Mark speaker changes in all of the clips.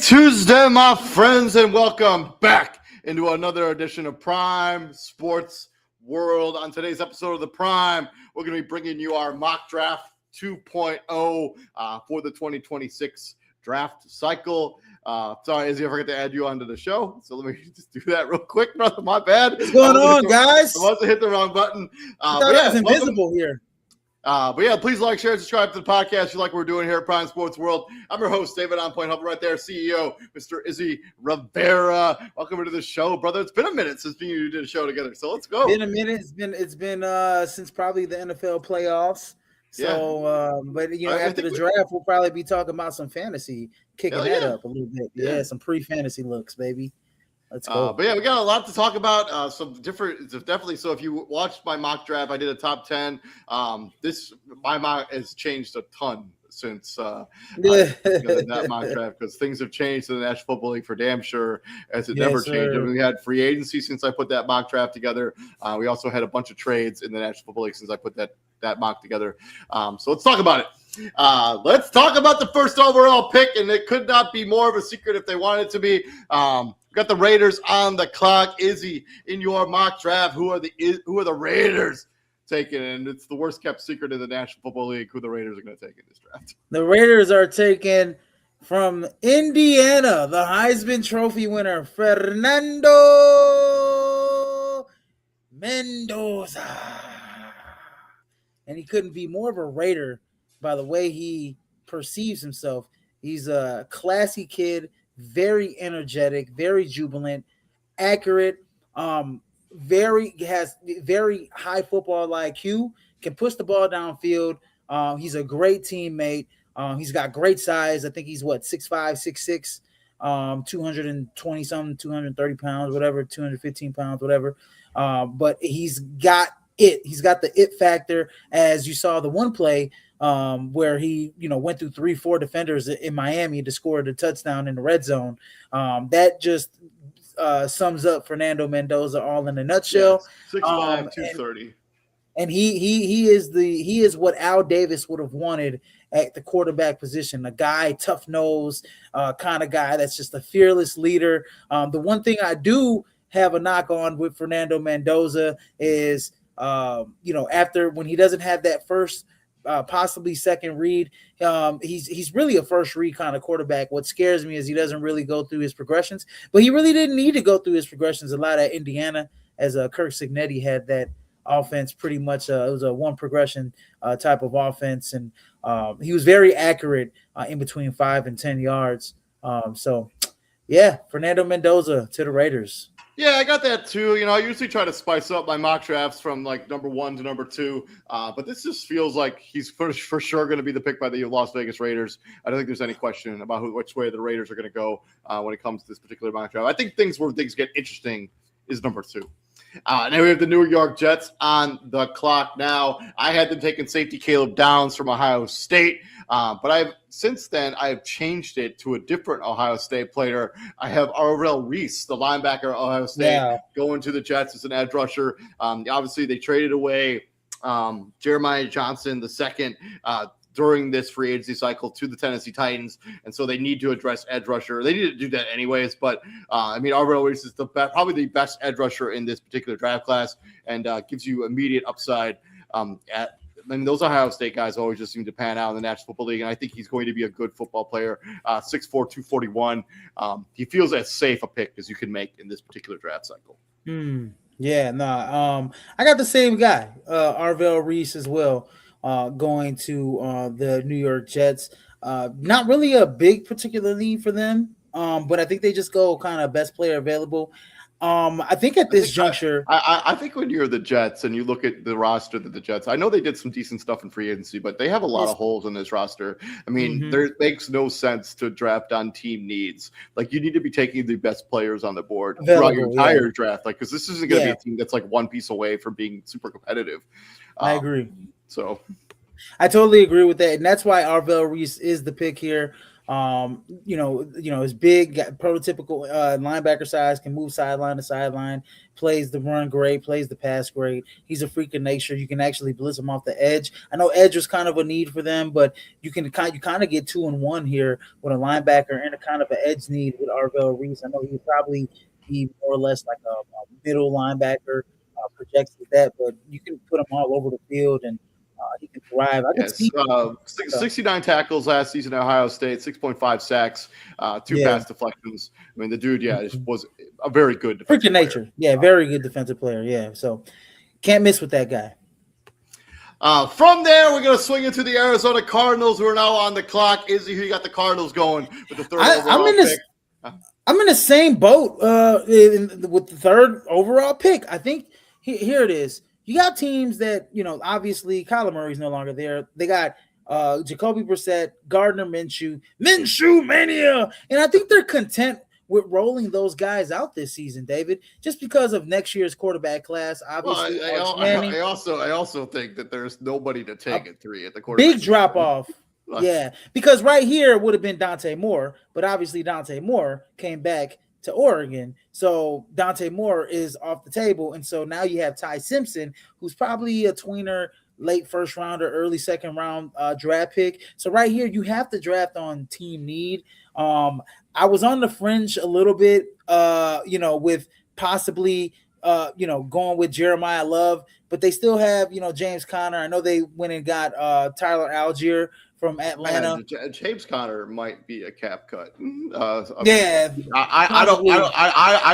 Speaker 1: Tuesday, my friends, and welcome back into another edition of Prime Sports World. On today's episode of The Prime, we're going to be bringing you our mock draft 2.0 for the 2026 draft cycle. Sorry, Izzy, I forgot to add you onto the show, so let me just do that real quick, brother. My bad.
Speaker 2: What's going on, guys?
Speaker 1: I must have hit the wrong button.
Speaker 2: It's invisible here.
Speaker 1: But yeah, please like, share, subscribe to the podcast if you like what we're doing here at Prime Sports World. I'm your host, David On Point, helping right there, CEO, Mr. Izzy Rivera. Welcome to the show, brother. It's been a minute since me and you did a show together, so let's go.
Speaker 2: Been a minute. It's been since probably the NFL playoffs. So, but after the draft, we'll probably be talking about some fantasy, kicking that up a little bit. Yeah, some pre-fantasy looks, baby. Let's go.
Speaker 1: But yeah, we got a lot to talk about. Some different, definitely. So if you watched my mock draft, I did a top 10. My mock has changed a ton since that mock draft because things have changed in the National Football League for damn sure, as it never changed. I mean, we had free agency since I put that mock draft together. We also had a bunch of trades in the National Football League since I put that mock together. So let's talk about it. Let's talk about the first overall pick, and it could not be more of a secret if they wanted it to be. We got the Raiders on the clock. Izzy, in your mock draft, who are the Raiders taking? And it's the worst kept secret in the National Football League who the Raiders are going to take in this draft.
Speaker 2: The Raiders are taking from Indiana, the Heisman Trophy winner, Fernando Mendoza. And he couldn't be more of a Raider by the way he perceives himself. He's a classy kid, very energetic, very jubilant, accurate, has very high football IQ, can push the ball downfield. He's a great teammate. He's got great size. I think he's 6'5", 6'6", 220 something, 230 pounds, whatever, 215 pounds, whatever. But he's got it. He's got the it factor, as you saw the one play where he, went through 3-4 defenders in Miami to score the touchdown in the red zone. That just sums up Fernando Mendoza all in a nutshell.
Speaker 1: 6'5", 230.
Speaker 2: And he is what Al Davis would have wanted at the quarterback position, a guy, tough nose kind of guy that's just a fearless leader. The one thing I do have a knock on with Fernando Mendoza is, after when he doesn't have that first possibly second read, he's really a first read kind of quarterback. What scares me is he doesn't really go through his progressions, but he really didn't need to go through his progressions a lot at Indiana, as Kirk Cignetti had that offense pretty much. It was a one progression type of offense, and he was very accurate in between 5 and 10 yards. So yeah, Fernando Mendoza to the Raiders.
Speaker 1: Yeah, I got that too. I usually try to spice up my mock drafts from like number 1 to number 2, but this just feels like he's for sure going to be the pick by the Las Vegas Raiders. I don't think there's any question about which way the Raiders are going to go when it comes to this particular mock draft. I think where things get interesting is number 2. Now we have the New York Jets on the clock now. I had them taking safety Caleb Downs from Ohio State, but since then I've changed it to a different Ohio State player. I have Arvell Reese, the linebacker at Ohio State, going to the Jets as an edge rusher. Obviously, they traded away Jeremiah Johnson II during this free agency cycle to the Tennessee Titans, and so they need to address edge rusher. They need to do that anyways, but Arvell Reese is probably the best edge rusher in this particular draft class, and gives you immediate upside. Those Ohio State guys always just seem to pan out in the National Football League, and I think he's going to be a good football player. 6'4", 241. He feels as safe a pick as you can make in this particular draft cycle.
Speaker 2: Yeah, I got the same guy, Arvell Reese as well. Going to the New York Jets. Not really a big particular need for them But I think they just go kind of best player available. I think at this juncture,
Speaker 1: I think when you're the Jets and you look at the roster that the Jets, I know they did some decent stuff in free agency, but they have a lot of holes in this roster. I mean, there makes no sense to draft on team needs. Like you need to be taking the best players on the board throughout your entire draft. Like, because this isn't going to be a team that's like one piece away from being super competitive.
Speaker 2: I agree.
Speaker 1: So
Speaker 2: I totally agree with that, and that's why Arvell Reese is the pick here. Is big, got prototypical linebacker size, can move sideline to sideline, plays the run great, plays the pass great. He's a freak of nature. You can actually blitz him off the edge. I know edge was kind of a need for them, but you kind of get 2-in-1 here with a linebacker and a kind of an edge need with Arvell Reese. I know he would probably be more or less like a middle linebacker, projects with that, but you can put him all over the field and he can thrive.
Speaker 1: 69 tackles last season at Ohio State, 6.5 sacks, 2 pass deflections. I mean, the dude, was a very good
Speaker 2: defensive player. Nature. Yeah, very good defensive player. Yeah, so can't miss with that guy.
Speaker 1: From there, we're going to swing into the Arizona Cardinals, who are now on the clock. Izzy, who you got the Cardinals going with the third overall pick?
Speaker 2: I'm in the same boat with the third overall pick. I think here it is. You got teams that, obviously Kyler Murray's no longer there. They got Jacoby Brissett, Gardner Minshew mania. And I think they're content with rolling those guys out this season, David, just because of next year's quarterback class. Obviously,
Speaker 1: I also think that there's nobody to take at 3 at the quarterback.
Speaker 2: Big drop off. Yeah, because right here would have been Dante Moore, but obviously Dante Moore came back to Oregon. So Dante Moore is off the table. And so now you have Ty Simpson, who's probably a tweener, late first round or early second round draft pick. So right here, you have to draft on team need. I was on the fringe a little bit, with possibly, going with Jeremiah Love, but they still have, James Conner. I know they went and got Tyler Algier from Atlanta.
Speaker 1: James Conner might be a cap cut. I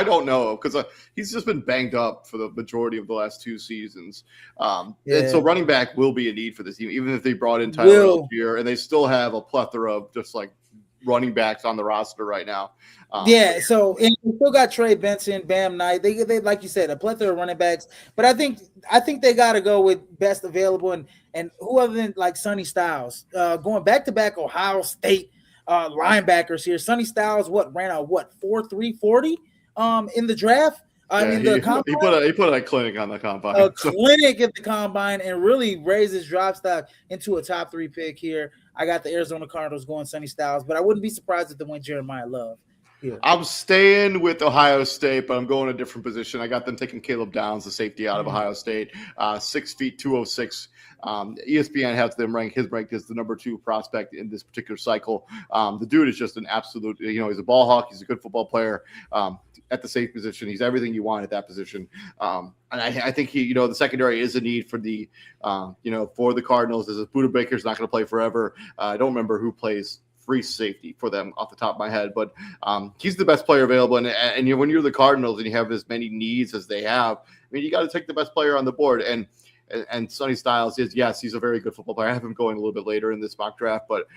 Speaker 1: don't know because he's just been banged up for the majority of the last 2 seasons. And so running back will be a need for this team, even if they brought in Tyler Algier, and they still have a plethora of just like running backs on the roster right now.
Speaker 2: So and you still got Trey Benson, Bam Knight. They like you said, a plethora of running backs. But I think they got to go with best available and who other than like Sonny Styles, going back to back Ohio State linebackers here. Sonny Styles ran a 4.3 40 in the draft.
Speaker 1: He put a clinic on the combine.
Speaker 2: Clinic at the combine and really raised his draft stock into a top 3 pick here. I got the Arizona Cardinals going Sonny Styles, but I wouldn't be surprised if they went Jeremiah Love here.
Speaker 1: I'm staying with Ohio State, but I'm going a different position. I got them taking Caleb Downs, the safety out of Ohio State, 6 feet, 206. ESPN has them ranked as the number 2 prospect in this particular cycle. The dude is just an absolute, he's a ball hawk. He's a good football player at the safe position. He's everything you want at that position. And I think the secondary is a need for the, for the Cardinals. As Buda Baker's not going to play forever. I don't remember who plays free safety for them off the top of my head, but he's the best player available. And when you're the Cardinals and you have as many needs as they have, I mean, you got to take the best player on the board. And Sonny Styles he's a very good football player. I have him going a little bit later in this mock draft, but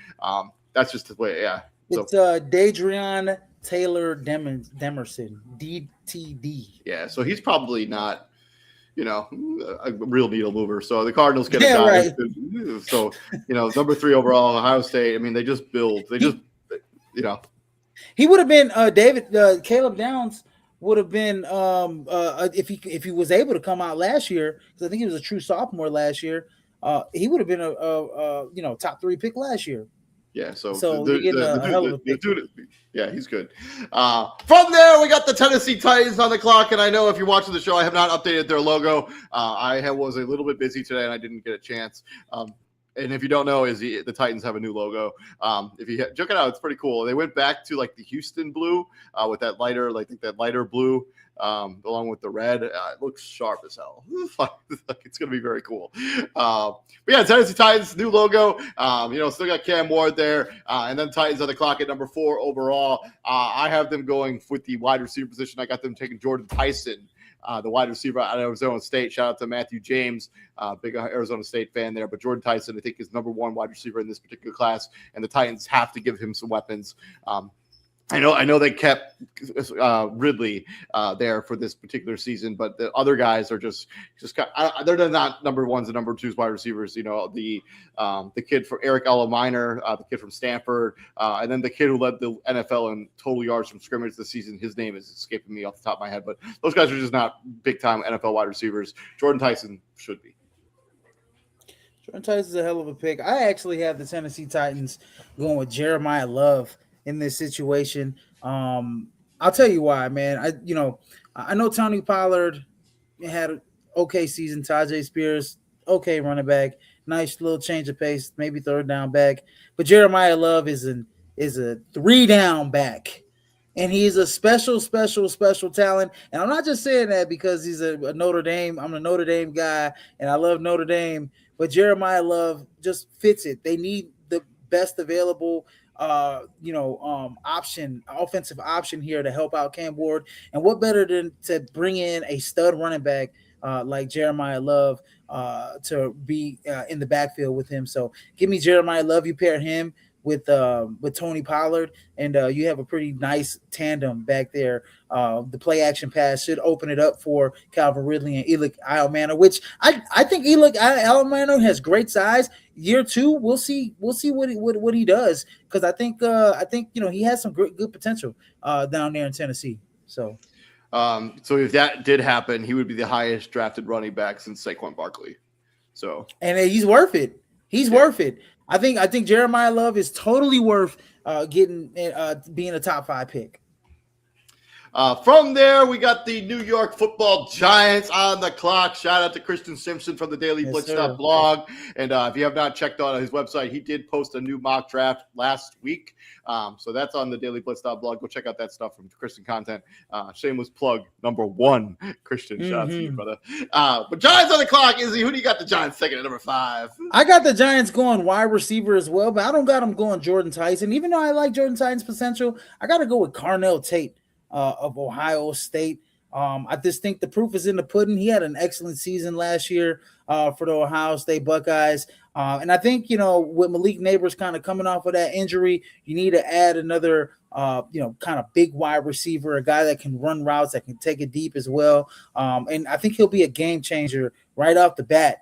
Speaker 1: that's just the way. Yeah.
Speaker 2: It's Dadrian Taylor Demerson, DTD.
Speaker 1: Yeah. So he's probably not, a real needle mover. So the Cardinals get a guy. Right. So, number 3 overall, Ohio State. I mean, he
Speaker 2: would have been Caleb Downs would have been if he was able to come out last year, because I think he was a true sophomore last year. He would have been a top 3 pick last year.
Speaker 1: Yeah, so
Speaker 2: the
Speaker 1: dude, yeah, he's good. From there, we got the Tennessee Titans on the clock, and I know if you're watching the show, I have not updated their logo. I was a little bit busy today, and I didn't get a chance. And if you don't know, the Titans have a new logo. If you check it out, it's pretty cool. They went back to like the Houston blue with that lighter, that lighter blue, along with the red. It looks sharp as hell. It's going to be very cool. But yeah, Tennessee Titans, new logo. Still got Cam Ward there. And then Titans on the clock at number 4 overall. I have them going with the wide receiver position. I got them taking Jordan Tyson, the wide receiver out of Arizona State. Shout out to Matthew James, big Arizona State fan there. But Jordan Tyson, I think, is number 1 wide receiver in this particular class, and the Titans have to give him some weapons. I know they kept Ridley there for this particular season, but the other guys are just they're not number ones and number twos wide receivers. You know, the kid from Eric Minor, the kid from Stanford, and then the kid who led the NFL in total yards from scrimmage this season. His name is escaping me off the top of my head, but those guys are just not big time NFL wide receivers. Jordan Tyson should be.
Speaker 2: Jordan Tyson's a hell of a pick. I actually have the Tennessee Titans going with Jeremiah Love in this situation. I'll tell you why, man. I know Tony Pollard had an okay season. Tajay Spears, okay running back, nice little change of pace, maybe third down back. But Jeremiah Love is a 3-down back. And he is a special talent. And I'm not just saying that because he's a Notre Dame. I'm a Notre Dame guy, and I love Notre Dame. But Jeremiah Love just fits it. They need the best available offensive option here to help out Cam Ward. And what better than to bring in a stud running back like Jeremiah Love to be in the backfield with him. So give me Jeremiah Love. You pair him with Tony Pollard, and you have a pretty nice tandem back there. The play action pass should open it up for Calvin Ridley and Elick Almano, which I think Elick Almano has great size. Year 2, we'll see what he does, because I think he has some good potential down there in Tennessee. So
Speaker 1: if that did happen, he would be the highest drafted running back since Saquon Barkley. So
Speaker 2: he's worth it. He's worth it. I think Jeremiah Love is totally worth being a top 5 pick.
Speaker 1: From there, we got the New York Football Giants on the clock. Shout out to Christian Simpson from the Daily Blitz blog. And if you have not checked out his website, he did post a new mock draft last week. So that's on the Daily Blitz blog. Go check out that stuff from Christian content. Shameless plug number 1, Christian. Shout out to you, brother. But Giants on the clock. Izzy, who do you got the Giants taking at number 5?
Speaker 2: I got the Giants going wide receiver as well, but I don't got them going Jordan Tyson. Even though I like Jordan Tyson's potential, I got to go with Carnell Tate of Ohio State. I just think the proof is in the pudding. He had an excellent season last year for the Ohio State Buckeyes. And I think, with Malik Neighbors kind of coming off of that injury, you need to add another, kind of big wide receiver, a guy that can run routes, that can take it deep as well. And I think he'll be a game changer right off the bat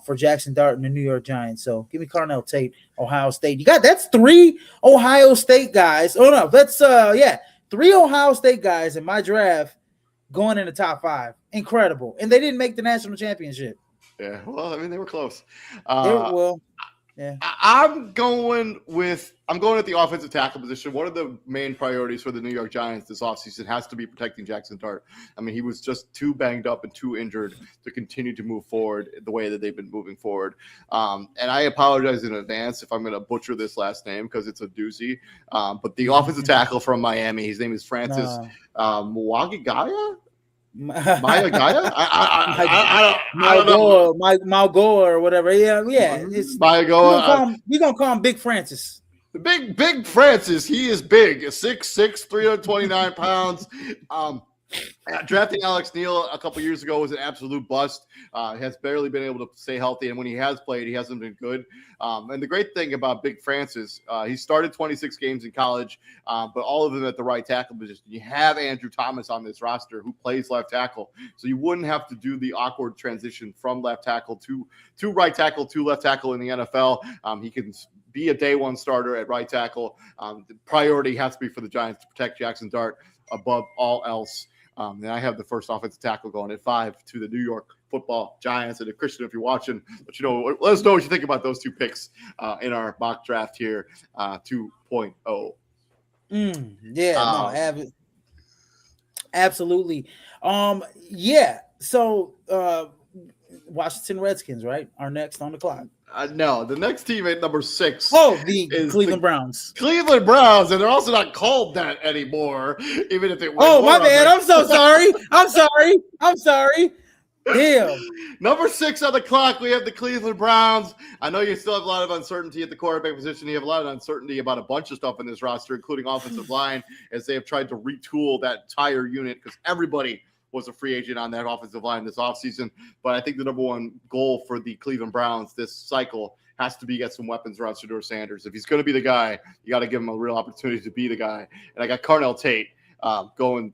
Speaker 2: for Jackson Dart and the New York Giants. So give me Carnell Tate, Ohio State. That's 3 Ohio State guys. Oh, no, that's 3 Ohio State guys in my draft going in the top 5. Incredible. And they didn't make the national championship.
Speaker 1: Yeah, well, I mean, they were close.
Speaker 2: Yeah.
Speaker 1: I'm going at the offensive tackle position. One of the main priorities for the New York Giants this offseason has to be protecting Jackson Dart. I mean, he was just too banged up and too injured to continue to move forward the way that they've been moving forward. And I apologize in advance if I'm going to butcher this last name because it's a doozy. But the offensive tackle from Miami, his name is Francis Mwagigaya? Maya Gaia? I don't know.
Speaker 2: Malgoa or whatever. Yeah. It's
Speaker 1: Maya Goa.
Speaker 2: We're gonna call him Big Francis.
Speaker 1: Big Francis. He is big. 6'6", 329 pounds. Drafting Alex Neal a couple years ago was an absolute bust. Has barely been able to stay healthy, and when he has played, he hasn't been good. And the great thing about Big Francis, he started 26 games in college, but all of them at the right tackle position. You have Andrew Thomas on this roster who plays left tackle, so you wouldn't have to do the awkward transition from left tackle to right tackle to left tackle in the NFL. He can be a day one starter at right tackle. The priority has to be for the Giants to protect Jackson Dart above all else. And I have the first offensive tackle going at 5 to the New York Football Giants. And Christian, if you're watching, let us know what you think about those 2 picks in our mock draft here, 2.0.
Speaker 2: Absolutely. So Washington Redskins, right, are next on the clock.
Speaker 1: No, the next team at number 6.
Speaker 2: The Cleveland Browns.
Speaker 1: Cleveland Browns, and they're also not called that anymore, even if they were.
Speaker 2: Oh, my bad. I'm so sorry. I'm sorry. Damn.
Speaker 1: Number 6 on the clock, we have the Cleveland Browns. I know you still have a lot of uncertainty at the quarterback position. You have a lot of uncertainty about a bunch of stuff in this roster, including offensive line, as they have tried to retool that entire unit because everybody was a free agent on that offensive line this offseason. But I think the number one goal for the Cleveland Browns this cycle has to be get some weapons around Shedeur Sanders. If he's going to be the guy, you got to give him a real opportunity to be the guy. And I got Carnell Tate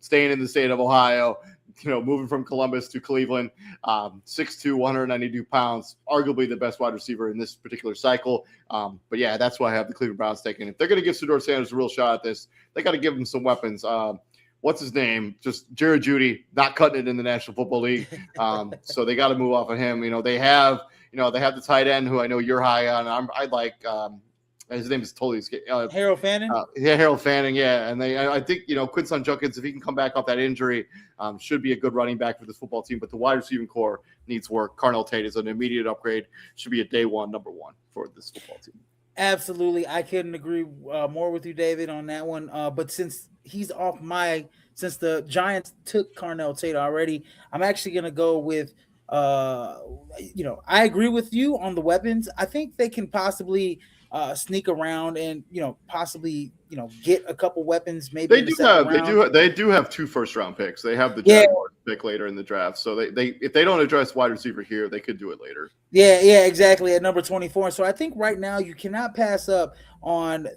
Speaker 1: staying in the state of Ohio, moving from Columbus to Cleveland, 6'2", 192 pounds, arguably the best wide receiver in this particular cycle. But yeah, that's why I have the Cleveland Browns taking. If they're going to give Shedeur Sanders a real shot at this, they got to give him some weapons. What's his name? Just Jerry Jeudy, not cutting it in the National Football League. So they got to move off of him. They have the tight end who I know you're high on. I like. His name is totally
Speaker 2: Harold Fanning.
Speaker 1: Harold Fanning, yeah. And I think Quinson Judkins, if he can come back off that injury, should be a good running back for this football team. But the wide receiving core needs work. Carnell Tate is an immediate upgrade. Should be a day one number one for this football team.
Speaker 2: Absolutely, I couldn't agree more with you, David, on that one. But since he's off since the Giants took Carnell Tate already, I'm actually going to go with. I agree with you on the weapons. I think they can possibly sneak around and possibly get a couple weapons. Maybe
Speaker 1: they do have 2 first-round picks. They have the Jaguars pick later in the draft. So they if they don't address wide receiver here, they could do it later.
Speaker 2: Yeah, exactly, at number 24. So I think right now you cannot pass up on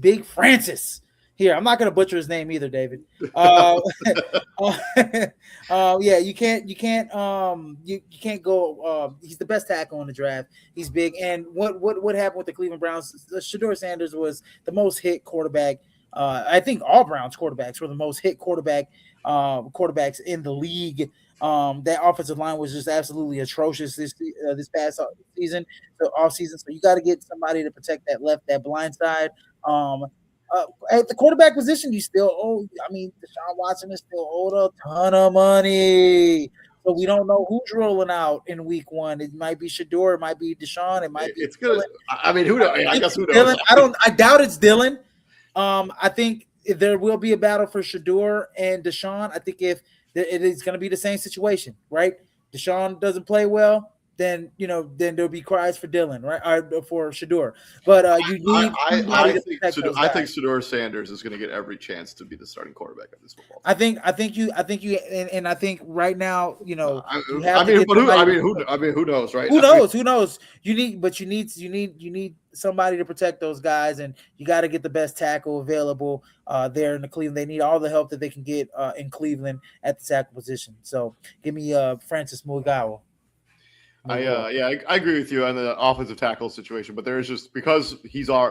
Speaker 2: Big Francis. Here, I'm not going to butcher his name either, David. Yeah, you can't go. He's the best tackle in the draft. He's big. And what happened with the Cleveland Browns? Shedeur Sanders was the most hit quarterback. I think all Browns quarterbacks were the most hit quarterbacks in the league. That offensive line was just absolutely atrocious this past season, off season. So you got to get somebody to protect that blind side. At the quarterback position, you still owe. I mean, Deshaun Watson is still owed a ton of money, so we don't know who's rolling out in Week 1. It might be Shedeur, it might be Deshaun, it might be.
Speaker 1: It's good. I mean, who knows? I guess who knows?
Speaker 2: Dylan, I doubt it's Dylan. I think there will be a battle for Shedeur and Deshaun. I think if it is going to be the same situation, right? Deshaun doesn't play well. Then there'll be cries for Dylan, right? Or for Shedeur. But you need. I
Speaker 1: think Shedeur Sanders is going to get every chance to be the starting quarterback of this football team.
Speaker 2: I think you, and I think right now,
Speaker 1: who knows, right?
Speaker 2: Who knows? You need somebody to protect those guys, and you got to get the best tackle available there in the Cleveland. They need all the help that they can get in Cleveland at the tackle position. So give me Francis Mugawa.
Speaker 1: I agree with you on the offensive tackle situation, but there is just because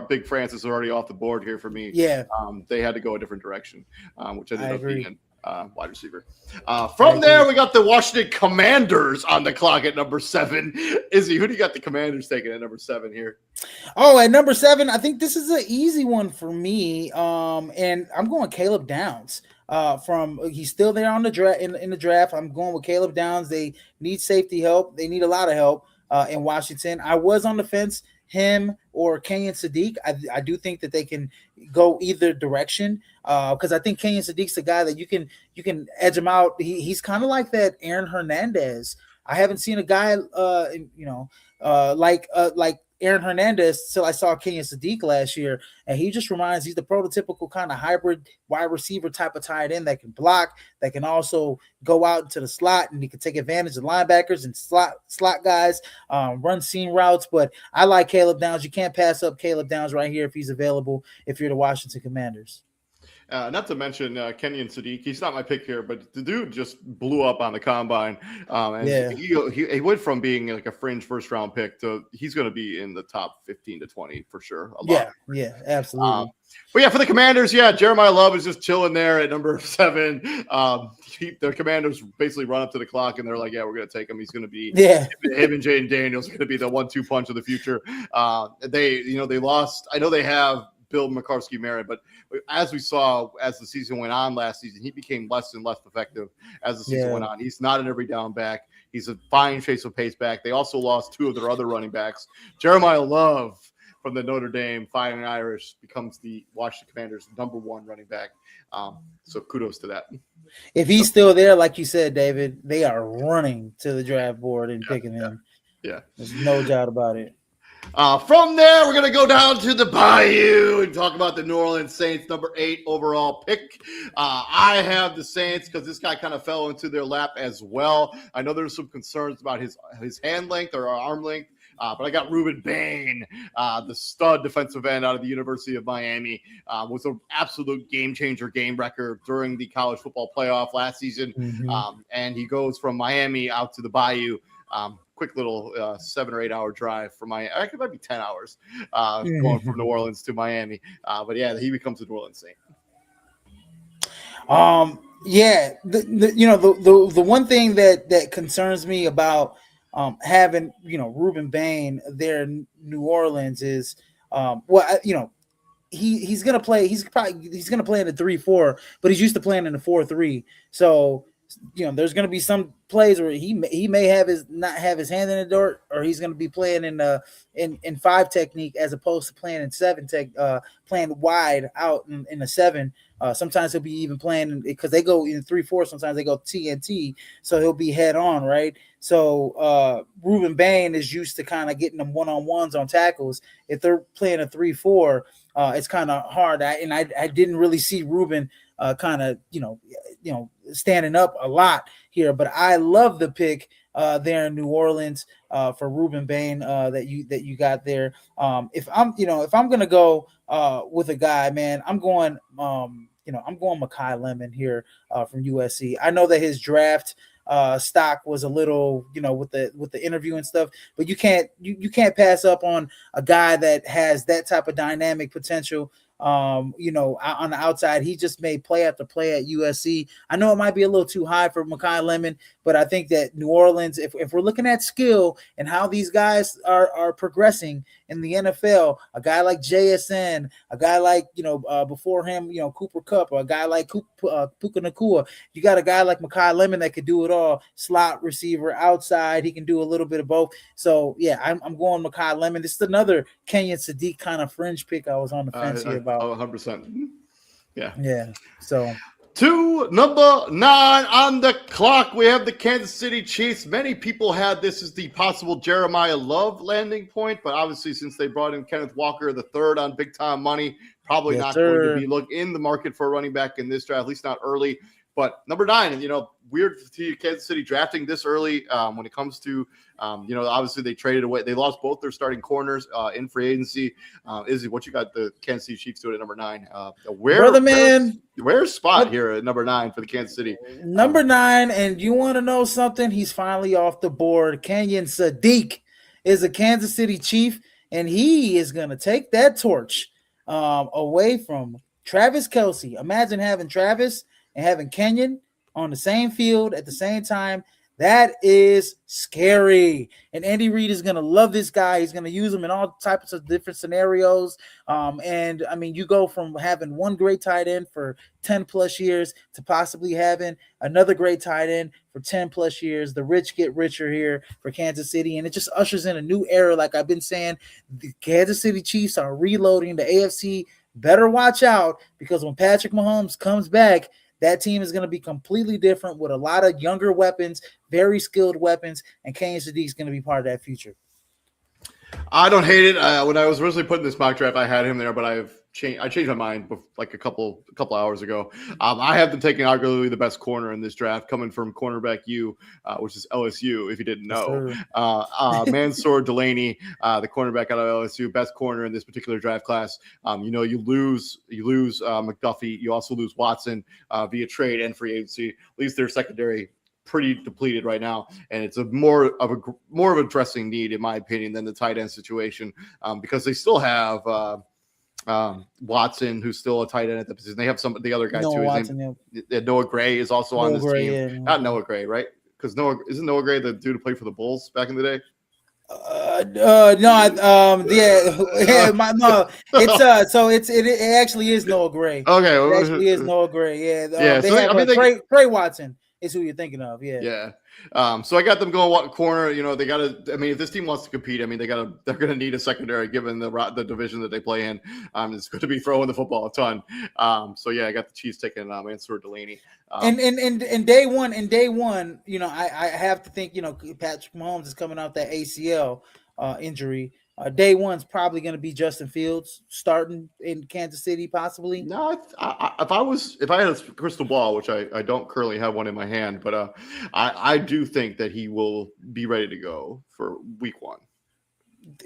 Speaker 1: Big Francis is already off the board here for me.
Speaker 2: Yeah,
Speaker 1: they had to go a different direction, which ended up being wide receiver. From there, we got the Washington Commanders on the clock at number 7. Izzy, who do you got the Commanders taking at number 7 here?
Speaker 2: Oh, at number 7, I think this is an easy one for me. And I'm going Caleb Downs. He's still there on the draft in the draft. I'm going with Caleb Downs. They need safety help. They need a lot of help in Washington. I was on the fence, him or Kenyon Sadiq. I do think that they can go either direction because I think Kenyon Sadiq's the guy that you can edge him out. He's kind of like that Aaron Hernandez. I haven't seen a guy like Aaron Hernandez till I saw Kenyon Sadiq last year, and he's the prototypical kind of hybrid wide receiver type of tight end that can block, that can also go out into the slot, and he can take advantage of linebackers and slot guys, run seam routes. But I like Caleb Downs. You can't pass up Caleb Downs right here if he's available, if you're the Washington Commanders.
Speaker 1: Not to mention Kenyon Sadiq. He's not my pick here, but the dude just blew up on the combine. He went from being like a fringe first-round pick to he's going to be in the top 15 to 20 for sure.
Speaker 2: Yeah, absolutely.
Speaker 1: But yeah, for the Commanders, Jeremiah Love is just chilling there at number 7. The Commanders basically run up to the clock and they're like, "Yeah, we're going to take him. He's going to be him and Jaden Daniels are going to be the 1-2 punch of the future." They lost. I know they have Bill McCarskey-Merritt, but as we saw as the season went on last season, he became less and less effective as the season went on. He's not an every down back. He's a fine chase of pace back. They also lost 2 of their other running backs. Jeremiah Love from the Notre Dame Fighting Irish becomes the Washington Commanders' number 1 running back. So kudos to that.
Speaker 2: If he's still there, like you said, David, they are running to the draft board and picking him.
Speaker 1: Yeah.
Speaker 2: There's no doubt about it.
Speaker 1: From there, we're going to go down to the Bayou and talk about the New Orleans Saints, number 8 overall pick. I have the Saints because this guy kind of fell into their lap as well. I know there's some concerns about his hand length or arm length. But I got Ruben Bain, the stud defensive end out of the University of Miami, was an absolute game changer, game wrecker during the college football playoff last season. And he goes from Miami out to the Bayou. Quick little 7 or 8 hour drive from Miami. It might be 10 hours going from New Orleans to Miami. But yeah, he becomes a New Orleans Saint.
Speaker 2: Yeah, the one thing that concerns me about having Ruben Bain there in New Orleans is he's gonna play. He's gonna play in a 3-4, but he's used to playing in a 4-3. So there's gonna be some plays where he may not have his hand in the dirt, or he's gonna be playing in 5 technique as opposed to playing in 7 playing wide out in a 7. Sometimes he'll be even playing because they go in 3-4. Sometimes they go TNT, so he'll be head on, right? So Ruben Bain is used to kind of getting them one-on-ones on tackles. If they're playing a 3-4, it's kind of hard. I didn't really see Ruben kind of standing up a lot here, but I love the pick there in New Orleans for Ruben Bain that you got there. If I'm gonna go with a guy, man, I'm going Makai Lemon here from USC. I know that his draft stock was a little, with the interview and stuff, but you can't pass up on a guy that has that type of dynamic potential. On the outside, he just made play after play at USC. I know it might be a little too high for Makai Lemon, but I think that New Orleans, if we're looking at skill and how these guys are progressing in the NFL, a guy like JSN, a guy like, before him, Cooper Kupp, or a guy like Puka Nacua, you got a guy like Makai Lemon that could do it all. Slot receiver, outside, he can do a little bit of both. So yeah, I'm going Makai Lemon. This is another Kenyon Sadiq kind of fringe pick. I was on the fence here about.
Speaker 1: 100%.
Speaker 2: Yeah. So
Speaker 1: to number 9 on the clock, we have the Kansas City Chiefs. Many people had this as the possible Jeremiah Love landing point, but obviously since they brought in Kenneth Walker the third on big time money, probably not going to be in the market for a running back in this draft, at least not early. But number 9, weird to see Kansas City drafting this early when it comes to, obviously they traded away. They lost both their starting corners in free agency. Izzy, what you got the Kansas City Chiefs doing at number 9? Where's spot here at number 9 for the Kansas City?
Speaker 2: Number 9, and you want to know something? He's finally off the board. Kenyon Sadiq is a Kansas City Chief, and he is going to take that torch away from Travis Kelce. Imagine having Travis and having Kenyon on the same field at the same time. That is scary. And Andy Reid is going to love this guy. He's going to use him in all types of different scenarios. And I mean, you go from having one great tight end for 10 plus years to possibly having another great tight end for 10 plus years. The rich get richer here for Kansas City. And it just ushers in a new era. Like I've been saying, the Kansas City Chiefs are reloading. The AFC better watch out, because when Patrick Mahomes comes back, that team is going to be completely different with a lot of younger weapons, very skilled weapons, and Kansas City is going to be part of that future.
Speaker 1: I don't hate it. When I was originally putting this mock draft, I had him there, but I changed my mind like a couple hours ago. I have them taking arguably the best corner in this draft, coming from cornerback U, which is LSU, if you didn't know. Mansour Delaney, the cornerback out of LSU, best corner in this particular draft class. You lose McDuffie. You also lose Watson via trade and free agency. At least their secondary pretty depleted right now, and it's more of a dressing need, in my opinion, than the tight end situation, because they still have Watson, who's still a tight end at the position. They have some of the other guys too. Noah Gray is also on this team. Yeah. Not Noah Gray, right? Because isn't Noah Gray the dude who played for the Bulls back in the day?
Speaker 2: It actually is Noah Gray.
Speaker 1: Okay,
Speaker 2: it actually is Noah Gray. Trey Watson is who you're thinking of.
Speaker 1: Yeah. So I got them going corner. They got to. I mean, if this team wants to compete, I mean, they're going to need a secondary given the division that they play in. It's going to be throwing the football a ton. So yeah, I got the Chiefs taking Mansour Delaney.
Speaker 2: And day one, I have to think, Patrick Mahomes is coming off that ACL injury. Day one's probably going to be Justin Fields starting in Kansas City, possibly.
Speaker 1: No, if I had a crystal ball, which I don't currently have one in my hand, but I do think that he will be ready to go for week 1.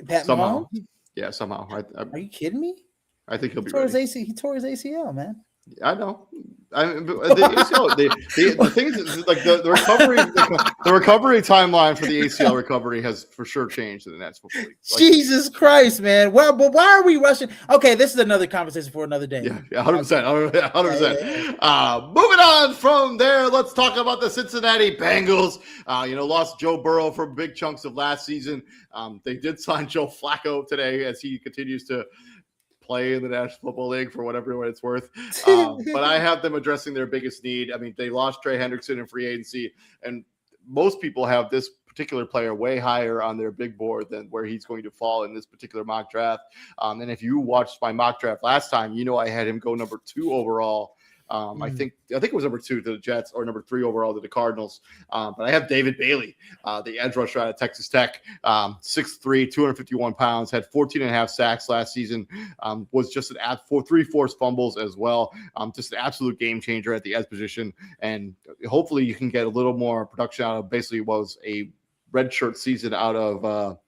Speaker 2: Pat
Speaker 1: somehow.
Speaker 2: Mahomes?
Speaker 1: Yeah, somehow.
Speaker 2: Are you kidding me?
Speaker 1: I think he'll
Speaker 2: He
Speaker 1: be
Speaker 2: tore
Speaker 1: ready.
Speaker 2: He tore his ACL, man.
Speaker 1: I know. The ACL. The thing is, like the recovery, the recovery timeline for the ACL recovery has for sure changed in the National Football League. Like,
Speaker 2: Jesus Christ, man. Well, but why are we rushing? Okay, this is another conversation for another day.
Speaker 1: Yeah, 100%, 100%. Moving on from there, let's talk about the Cincinnati Bengals. Lost Joe Burrow for big chunks of last season. They did sign Joe Flacco today as he continues to play in the National Football League for whatever it's worth. But I have them addressing their biggest need. I mean, they lost Trey Hendrickson in free agency, and most people have this particular player way higher on their big board than where he's going to fall in this particular mock draft. And if you watched my mock draft last time, I had him go number 2 overall. I think it was number 2 to the Jets or number 3 overall to the Cardinals. But I have David Bailey, the edge rusher out of Texas Tech, 6'3", 251 pounds, had 14 and a half sacks last season, was just an 3 forced fumbles as well. Just an absolute game changer at the edge position. And hopefully you can get a little more production out of basically was a redshirt season out of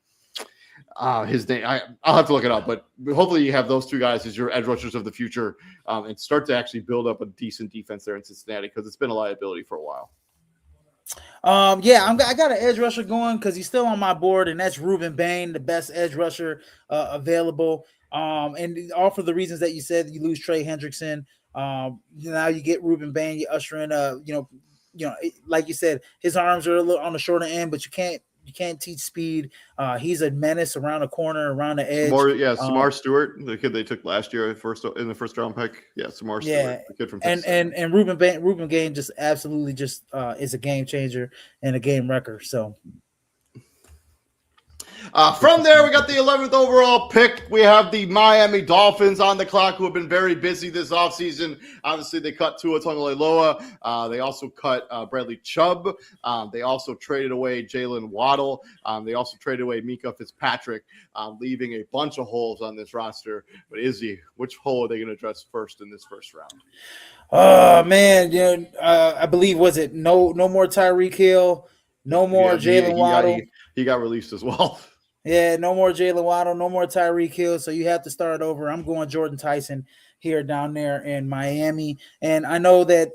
Speaker 1: his name. I'll have to look it up, but hopefully you have those 2 guys as your edge rushers of the future, and start to actually build up a decent defense there in Cincinnati because it's been a liability for a while.
Speaker 2: I got an edge rusher going because he's still on my board, and that's Reuben Bain, the best edge rusher available. And all for the reasons that you said, you lose Trey Hendrickson. Now you get Reuben Bain, you usher in like you said, his arms are a little on the shorter end, but you can't teach speed. He's a menace around the corner, around the edge.
Speaker 1: Samar Stewart, the kid they took last year in the first round pick. Yeah, Samar Stewart, the kid from Texas.
Speaker 2: And Reuben Bain just absolutely just is a game changer and a game wrecker. So.
Speaker 1: From there, we got the 11th overall pick. We have the Miami Dolphins on the clock, who have been very busy this offseason. Obviously, they cut Tua Tagovailoa. They also cut Bradley Chubb. They also traded away Jalen Waddle. They also traded away Mika Fitzpatrick, leaving a bunch of holes on this roster. But Izzy, which hole are they going to address first in this first round?
Speaker 2: Oh man, I believe no more Tyreek Hill, no more Jalen Waddle.
Speaker 1: He got released as well.
Speaker 2: Yeah, no more Jalen Waddle, no more Tyreek Hill. So you have to start over. I'm going Jordan Tyson here down there in Miami. And I know that,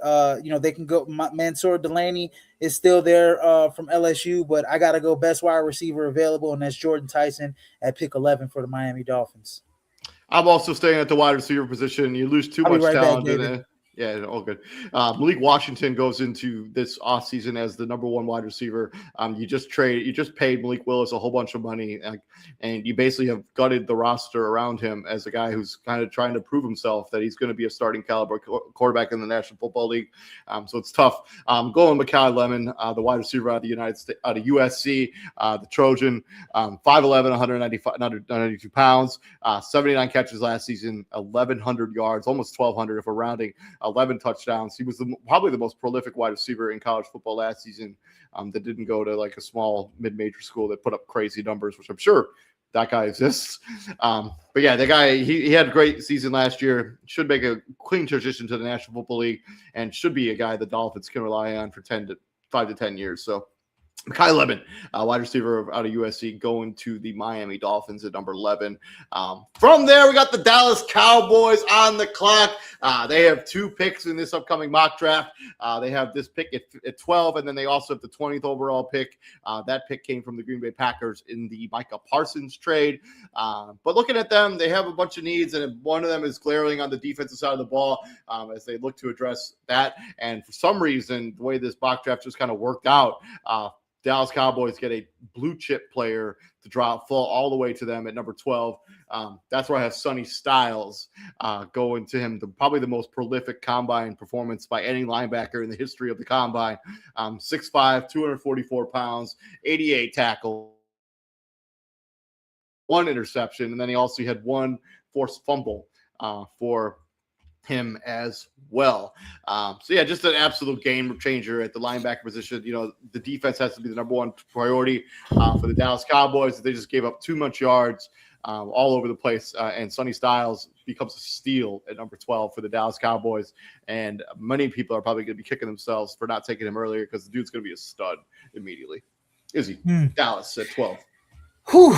Speaker 2: they can go. Mansour Delaney is still there from LSU, but I got to go best wide receiver available, and that's Jordan Tyson at pick 11 for the Miami Dolphins.
Speaker 1: I'm also staying at the wide receiver position. You lose too much talent in it. Yeah, all good. Malik Washington goes into this offseason as the number 1 wide receiver. You just paid Malik Willis a whole bunch of money, and you basically have gutted the roster around him as a guy who's kind of trying to prove himself that he's going to be a starting caliber quarterback in the National Football League. So it's tough. Going Mekhi Lemon, the wide receiver out of the United States, out of USC, the Trojan, 5'11", 192 pounds, 79 catches last season, 1,100 yards, almost 1,200 if we're rounding. 11 touchdowns. He was probably the most prolific wide receiver in college football last season, that didn't go to like a small mid-major school that put up crazy numbers, which I'm sure that guy exists. But yeah, the guy, he had a great season last year, should make a clean transition to the National Football League, and should be a guy the Dolphins can rely on for 5 to 10 years. So Mekhi Lemon, wide receiver out of USC, going to the Miami Dolphins at number 11. From there, we got the Dallas Cowboys on the clock. They have 2 picks in this upcoming mock draft. They have this pick at 12, and then they also have the 20th overall pick. That pick came from the Green Bay Packers in the Micah Parsons trade. But looking at them, they have a bunch of needs, and one of them is glaring on the defensive side of the ball, as they look to address that. And for some reason, the way this mock draft just kind of worked out, Dallas Cowboys get a blue chip player to fall all the way to them at number 12. That's where I have Sonny Styles going to him, probably the most prolific combine performance by any linebacker in the history of the combine. 6'5", 244 pounds, 88 tackles, 1 interception, and then he also had 1 forced fumble for him as well. Just an absolute game changer at the linebacker position. The defense has to be the number 1 priority for the Dallas Cowboys. They just gave up too much yards all over the place, and Sonny Styles becomes a steal at number 12 for the Dallas Cowboys. And many people are probably going to be kicking themselves for not taking him earlier, because the dude's going to be a stud immediately. Is he? Dallas at 12.
Speaker 2: Whew.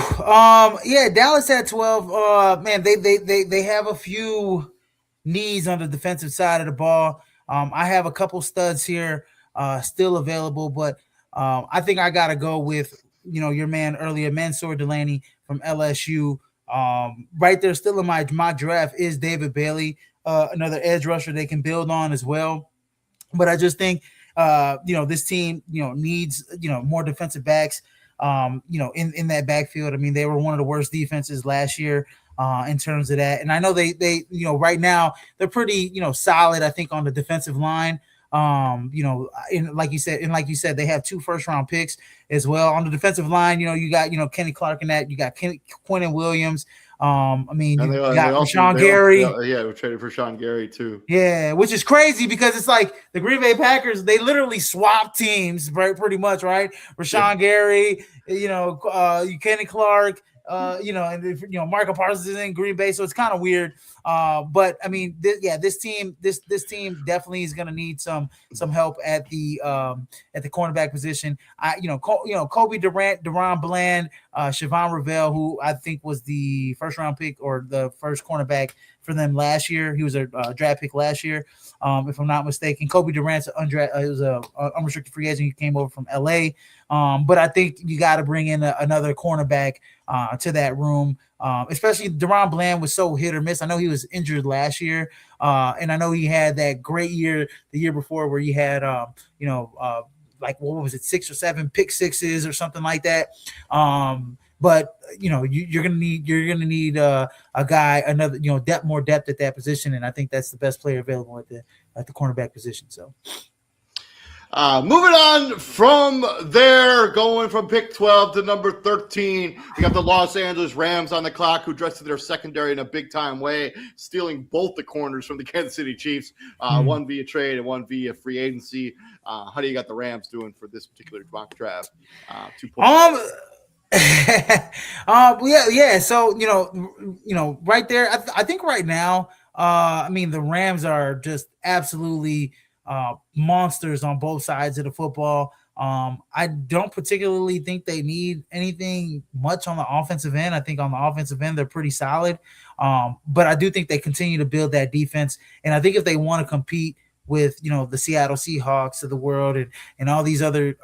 Speaker 2: Yeah, Dallas at 12. Man, they have a few needs on the defensive side of the ball. I have a couple studs here still available, but I think I gotta go with your man earlier, Mansour Delaney from LSU. Right there, still in my draft is David Bailey, another edge rusher they can build on as well. But I just think this team needs more defensive backs in that backfield. I mean, they were one of the worst defenses last year in terms of that. And I know they right now they're pretty solid, I think, on the defensive line. Like you said, they have 2 first-round picks as well on the defensive line. You got Kenny Clark in that. You got Quentin Williams. I mean,
Speaker 1: And
Speaker 2: you
Speaker 1: they
Speaker 2: got
Speaker 1: also,
Speaker 2: Rashawn Gary.
Speaker 1: we traded for Sean Gary too.
Speaker 2: Yeah, which is crazy because it's like the Green Bay Packers, they literally swap teams, right? Pretty much, right? Rashawn Gary, Kenny Clark, and Michael Parsons is in Green Bay, so it's kind of weird. But I mean, this team definitely is going to need some help at the cornerback position. Kobe Durant, Deron Bland, Siobhan Ravel, who I think was the first round pick or the first cornerback for them last year. He was a draft pick last year, if I'm not mistaken. Kobe Durant's was a unrestricted free agent. He came over from LA. But I think you got to bring in another cornerback to that room, especially Deron Bland was so hit or miss. I know he was injured last year, and I know he had that great year the year before where he had, like what was it, 6 or 7 pick sixes or something like that. But you're gonna need a guy, another more depth at that position, and I think that's the best player available at the cornerback position. So.
Speaker 1: Moving on from there, going from pick 12 to number 13, we got the Los Angeles Rams on the clock, who dressed their secondary in a big-time way, stealing both the corners from the Kansas City Chiefs, one via trade and one via free agency. How do you got the Rams doing for this particular mock draft? 2 points.
Speaker 2: Yeah. So right there, I think right now, I mean, the Rams are just absolutely monsters on both sides of the football. I don't particularly think they need anything much on the offensive end. I think on the offensive end, they're pretty solid. But I do think they continue to build that defense. And I think if they want to compete with the Seattle Seahawks of the world and all these other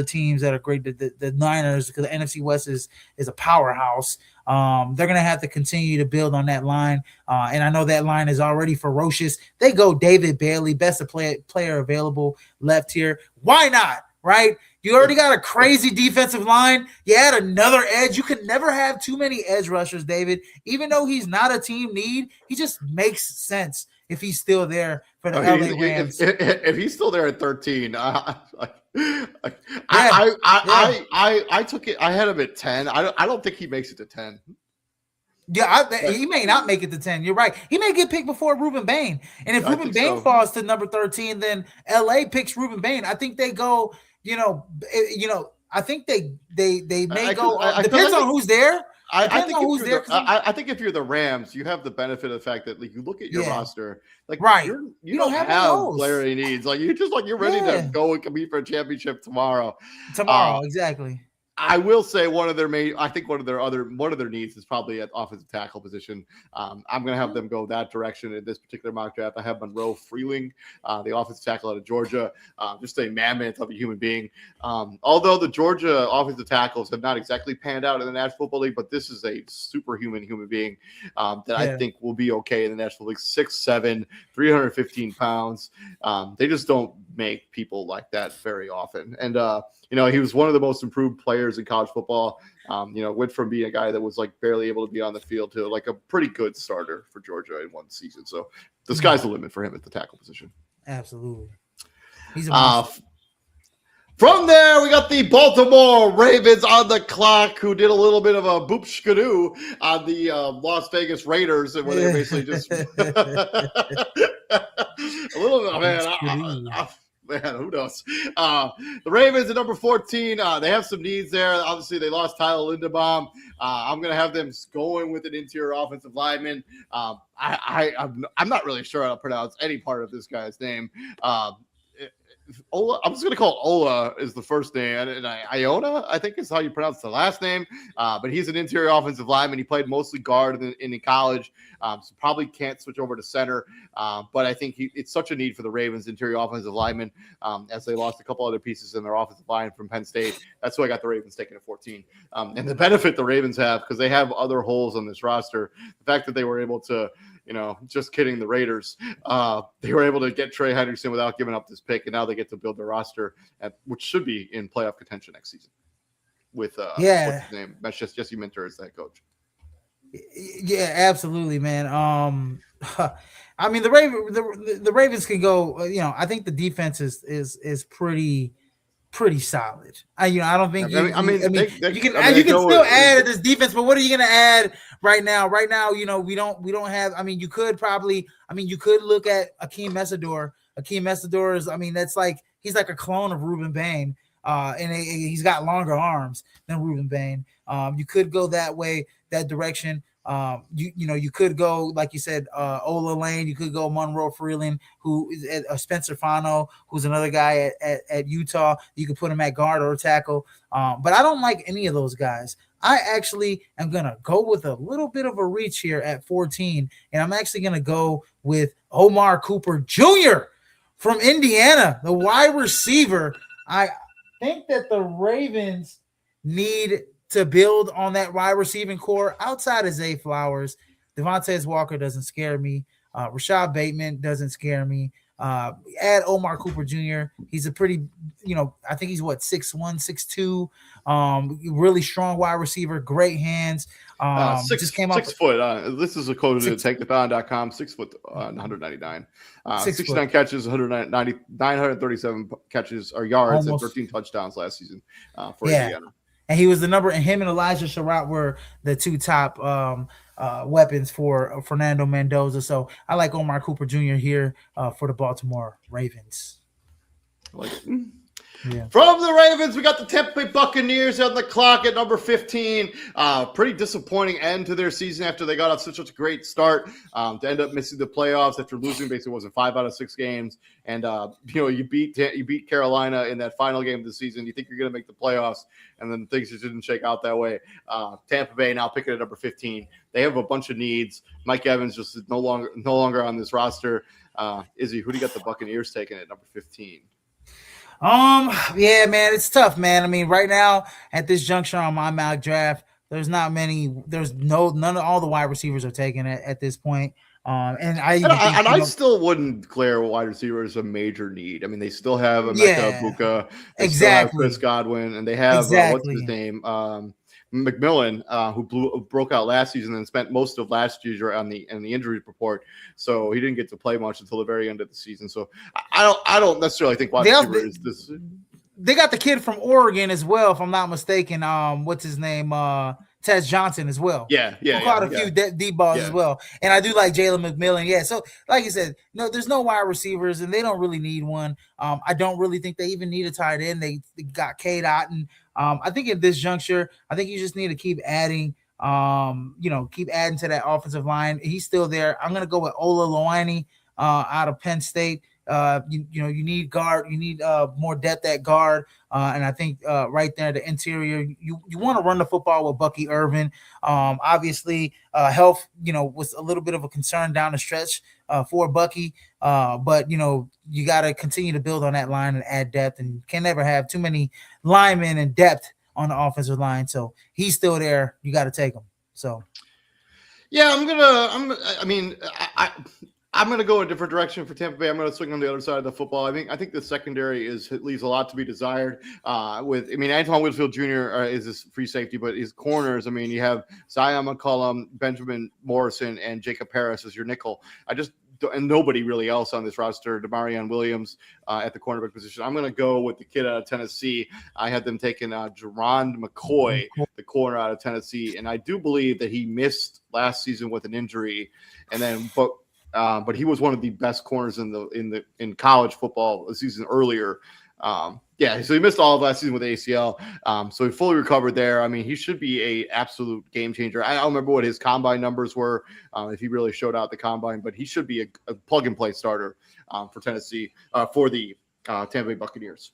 Speaker 2: teams that are great, the Niners, because the NFC West is a powerhouse. They're gonna have to continue to build on that line, and I know that line is already ferocious. They go David Bailey, best player available left here. Why not? Right? You already got a crazy defensive line. You add another edge. You can never have too many edge rushers, David. Even though he's not a team need, he just makes sense if he's still there for the LA Rams.
Speaker 1: If he's still there at 13, I took it. I had him at 10. I don't think he makes it to 10.
Speaker 2: Yeah, he may not make it to 10. You're right. He may get picked before Reuben Bain. And if Reuben Bain falls to number 13, then LA picks Reuben Bain. I think they go, I think they may go. Depends on who's there.
Speaker 1: I think if you're the Rams, you have the benefit of the fact that you look at your roster,
Speaker 2: right,
Speaker 1: you don't have player needs. You're ready to go and compete for a championship tomorrow.
Speaker 2: Exactly.
Speaker 1: I will say one of their needs is probably at offensive tackle position. I'm going to have them go that direction in this particular mock draft. I have Monroe Freeling, the offensive tackle out of Georgia, just a mammoth of a human being. Although the Georgia offensive tackles have not exactly panned out in the National Football League, but this is a superhuman human being that I think will be okay in the National League. 6'7", 315 pounds. They just don't make people like that very often. And, he was one of the most improved players in college football. Went from being a guy that was barely able to be on the field to a pretty good starter for Georgia in one season. So the sky's the limit for him at the tackle position.
Speaker 2: Absolutely. He's a monster.
Speaker 1: From there, we got the Baltimore Ravens on the clock, who did a little bit of a boop skidoo on the Las Vegas Raiders, where they basically just a little bit. Man, who knows? The Ravens at number 14, they have some needs there. Obviously, they lost Tyler Linderbaum. I'm going to have them going with an interior offensive lineman. I'm not really sure how to pronounce any part of this guy's name. Ola, I'm just going to call Ola is the first name, and Iona, I think is how you pronounce the last name. But he's an interior offensive lineman. He played mostly guard in college, so probably can't switch over to center. But I think it's such a need for the Ravens interior offensive lineman, as they lost a couple other pieces in their offensive line from Penn State. That's who I got the Ravens taking at 14. And the benefit the Ravens have, because they have other holes on this roster, the fact that they were able to, just kidding, the Raiders, they were able to get Trey Hendrickson without giving up this pick, and now they get to build their roster, which should be in playoff contention next season with what's his name? That's just Jesse Minter as the head coach.
Speaker 2: Yeah, absolutely, man. I mean, the Ravens can go. I think the defense is pretty solid. I don't think you can still add to this defense, but what are you going to add right now? Right now, we don't have. I mean, you could look at Akeem Messador. Akeem Messador is, that's like he's like a clone of Ruben Bain, and he's got longer arms than Ruben Bain. You could go that way, that direction. You could go, like you said, Ola Lane. You could go Monroe Freeland, who is Spencer Fano, who's another guy at Utah. You could put him at guard or tackle. But I don't like any of those guys. I actually am going to go with a little bit of a reach here at 14, and I'm actually going to go with Omar Cooper Jr. from Indiana, the wide receiver. I think that the Ravens need to build on that wide receiving core outside of Zay Flowers. Devontae Walker doesn't scare me. Rashad Bateman doesn't scare me. Add Omar Cooper Jr. He's a pretty, I think he's 6'1", 6'2", really strong wide receiver, great hands.
Speaker 1: Just came up 6 foot. This is a quote to TakeThePound.com. 6 foot, 199. 69 catches, 937 catches or yards, and 13 touchdowns last season for Indiana.
Speaker 2: And he was the number, and him and Elijah Sherratt were the two top weapons for Fernando Mendoza. So I like Omar Cooper Jr. here for the Baltimore Ravens.
Speaker 1: Yeah. From the Ravens, we got the Tampa Bay Buccaneers on the clock at number 15. Pretty disappointing end to their season after they got off such a great start to end up missing the playoffs after losing basically 5 out of 6 games. And you beat Carolina in that final game of the season. You think you're going to make the playoffs, and then things just didn't shake out that way. Tampa Bay now picking at number 15. They have a bunch of needs. Mike Evans just is no longer on this roster. Izzy, who do you got the Buccaneers taking at number 15?
Speaker 2: Yeah, man, it's tough, man. I mean, right now at this juncture on my mock draft, none of all the wide receivers are taken at this point. I
Speaker 1: still wouldn't declare wide receiver as a major need. I mean, they still have Emeka Egbuka, they still have Chris Godwin, and they have what's his name, McMillan, who broke out last season and spent most of last year on the injury report. So he didn't get to play much until the very end of the season. So I don't necessarily think wide receiver is this.
Speaker 2: They got the kid from Oregon as well, if I'm not mistaken. What's his name? Tez Johnson as well.
Speaker 1: Yeah.
Speaker 2: Caught a few deep balls as well. And I do like Jalen McMillan. Yeah. So like you said, no, there's no wide receivers, and they don't really need one. I don't really think they even need a tight end. They got Cade Otton. I think at this juncture, I think you just need to keep adding, keep adding to that offensive line. He's still there. I'm going to go with Ola Loani out of Penn State. You need guard. You need more depth at guard. And I think right there, the interior, you want to run the football with Bucky Irvin. Obviously, health, was a little bit of a concern down the stretch for Bucky. But, you got to continue to build on that line and add depth, and can never have too many linemen and depth on the offensive line. So he's still there. You got to take him. So.
Speaker 1: Yeah, I'm going to go a different direction for Tampa Bay. I'm going to swing on the other side of the football. I think the secondary leaves a lot to be desired. Antoine Winfield Jr. Is this free safety, but his corners, you have Zion McCollum, Benjamin Morrison, and Jacob Harris as your nickel. And nobody really else on this roster. Demarion Williams at the cornerback position. I'm going to go with the kid out of Tennessee. I had them taking Jerron McCoy, the corner out of Tennessee, and I do believe that he missed last season with an injury, and then but he was one of the best corners in college football a season earlier. So he missed all of last season with ACL. So he fully recovered there. He should be a absolute game changer. I don't remember what his combine numbers were, if he really showed out the combine, but he should be a plug and play starter for Tennessee, for the Tampa Bay Buccaneers.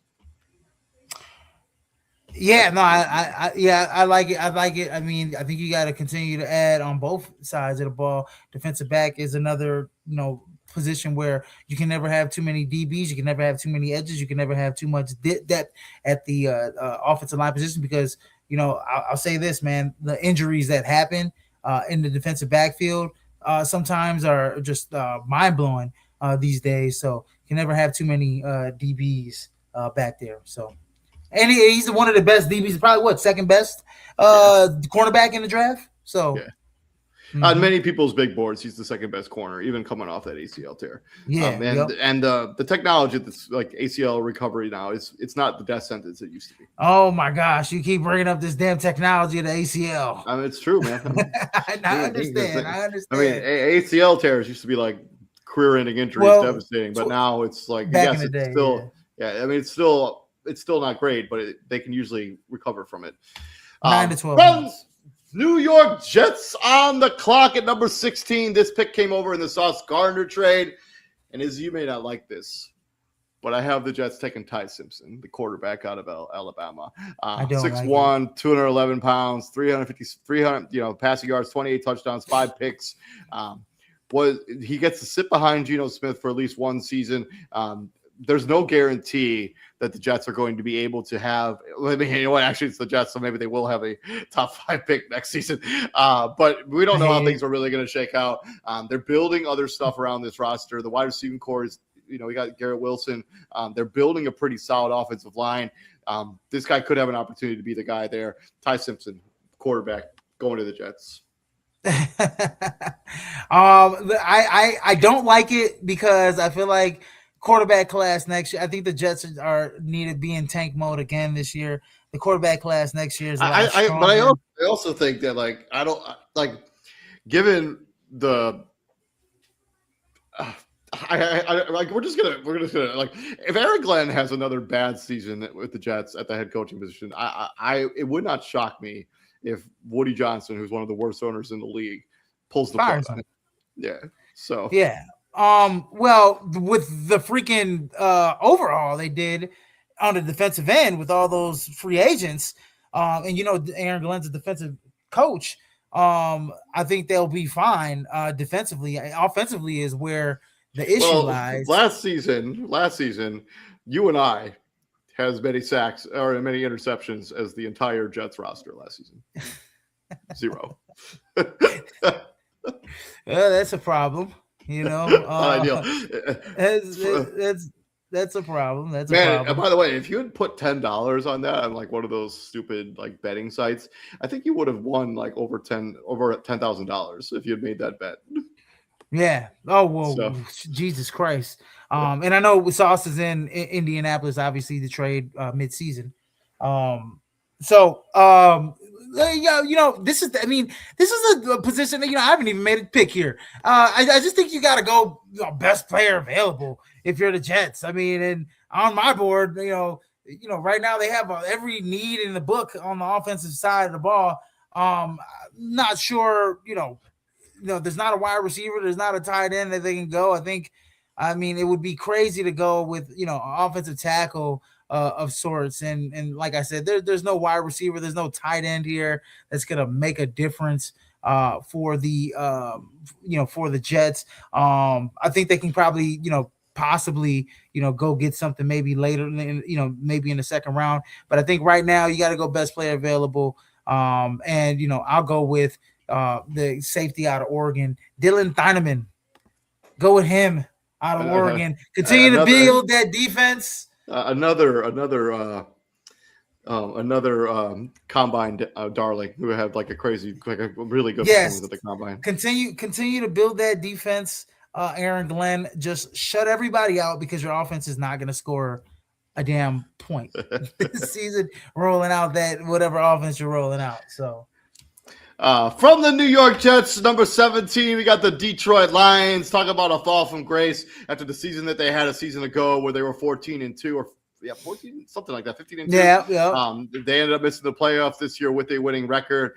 Speaker 2: Yeah, no, I like it. I like it. I mean, I think you got to continue to add on both sides of the ball. Defensive back is another, position where you can never have too many DBs. You can never have too many edges. You can never have too much depth at the offensive line position because, I'll say this, man, the injuries that happen in the defensive backfield sometimes are just mind blowing these days. So you can never have too many DBs back there. So. And he's one of the best DBs, probably second best cornerback in the draft. So,
Speaker 1: on many people's big boards, he's the second best corner, even coming off that ACL tear.
Speaker 2: Yeah,
Speaker 1: and the technology that's like ACL recovery now it's not the death sentence it used to be.
Speaker 2: Oh my gosh, you keep bringing up this damn technology of the ACL.
Speaker 1: I mean, it's true, man.
Speaker 2: I understand. I
Speaker 1: ACL tears used to be like career-ending injuries, devastating, but now it's like
Speaker 2: back in the day,
Speaker 1: still, I mean, it's still not great, but they can usually recover from it.
Speaker 2: 9 to 12.
Speaker 1: Friends, New York Jets on the clock at number 16. This pick came over in the Sauce Gardner trade. And as you may not like this, but I have the Jets taking Ty Simpson, the quarterback out of Alabama. 6'1", 211 pounds, 300 passing yards, 28 touchdowns, 5 picks. He gets to sit behind Geno Smith for at least one season. There's no guarantee that the Jets are going to be able to have. I mean, you know what? Actually, it's the Jets, so maybe they will have a top 5 pick next season. But we don't know how things are really going to shake out. They're building other stuff around this roster. The wide receiving core is, we got Garrett Wilson. They're building a pretty solid offensive line. This guy could have an opportunity to be the guy there. Ty Simpson, quarterback, going to the Jets.
Speaker 2: I don't like it because I feel like quarterback class next year. I think the Jets need to be in tank mode again this year. The quarterback class next year is a lot stronger.
Speaker 1: But I also think that given the we're just gonna if Aaron Glenn has another bad season with the Jets at the head coaching position, it would not shock me if Woody Johnson, who's one of the worst owners in the league, pulls the plug on it. Yeah. So
Speaker 2: yeah. Well, with the freaking overhaul they did on the defensive end with all those free agents, and Aaron Glenn's a defensive coach. I think they'll be fine defensively. Offensively is where the issue lies.
Speaker 1: Last season, you and I had as many sacks or many interceptions as the entire Jets roster last season. 0.
Speaker 2: That's a problem. That's a problem. That's a problem.
Speaker 1: And by the way, if you had put $10 on that on like one of those stupid like betting sites, I think you would have won like over $10,000 if you had made that bet. Yeah.
Speaker 2: Oh well, Jesus Christ. And I know Sauce is in Indianapolis, obviously the trade mid-season. This is a position that I haven't even made a pick here. I just think you got to go best player available if you're the Jets. I mean, and on my board, right now they have every need in the book on the offensive side of the ball. Not sure, there's not a wide receiver, there's not a tight end that they can go. I mean, it would be crazy to go with offensive tackle of sorts, and like I said, there's no wide receiver, there's no tight end here that's gonna make a difference for the Jets. I think they can probably possibly go get something maybe later, maybe in the second round, but I think right now you got to go best player available. And I'll go with the safety out of Oregon, Dylan Thieneman. Go with him out of Oregon. Continue to build that defense.
Speaker 1: Another combine darling who had like a really good performance at the combine.
Speaker 2: Continue to build that defense. Aaron Glenn, just shut everybody out because your offense is not going to score a damn point this season. Rolling out that whatever offense you're rolling out. So.
Speaker 1: From the New York Jets, number 17, we got the Detroit Lions. Talk about a fall from grace after the season that they had a season ago where they were 14-2 or 14, something like that, 15-2.
Speaker 2: Yeah.
Speaker 1: They ended up missing the playoffs this year with a winning record.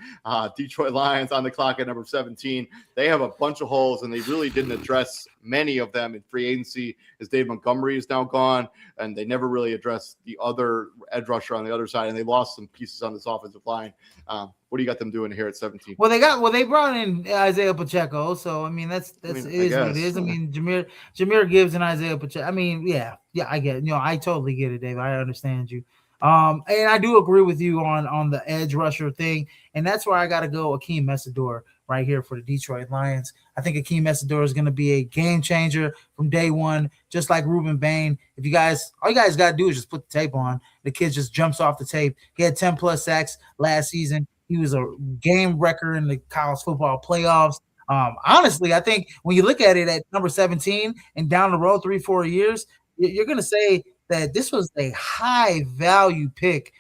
Speaker 1: Detroit Lions on the clock at number 17. They have a bunch of holes, and they really didn't address many of them in free agency, as Dave Montgomery is now gone, and they never really addressed the other edge rusher on the other side, and they lost some pieces on this offensive line. What do you got them doing here at 17?
Speaker 2: Well, they brought in Isaiah Pacheco, so I mean that's what it is. I mean Jahmyr Gibbs and Isaiah Pacheco. I mean, yeah, I get it. I totally get it, Dave. I understand you. And I do agree with you on the edge rusher thing, and that's where I got to go Akeem Messidor right here for the Detroit Lions. I think Akeem Messidor is going to be a game changer from day one, just like Ruben Bain. All you guys got to do is just put the tape on. The kid just jumps off the tape. He had 10 plus sacks last season. He was a game wrecker in the college football playoffs. Honestly, I think when you look at it at number 17 and down the road 3-4 years, you're going to say that this was a high value pick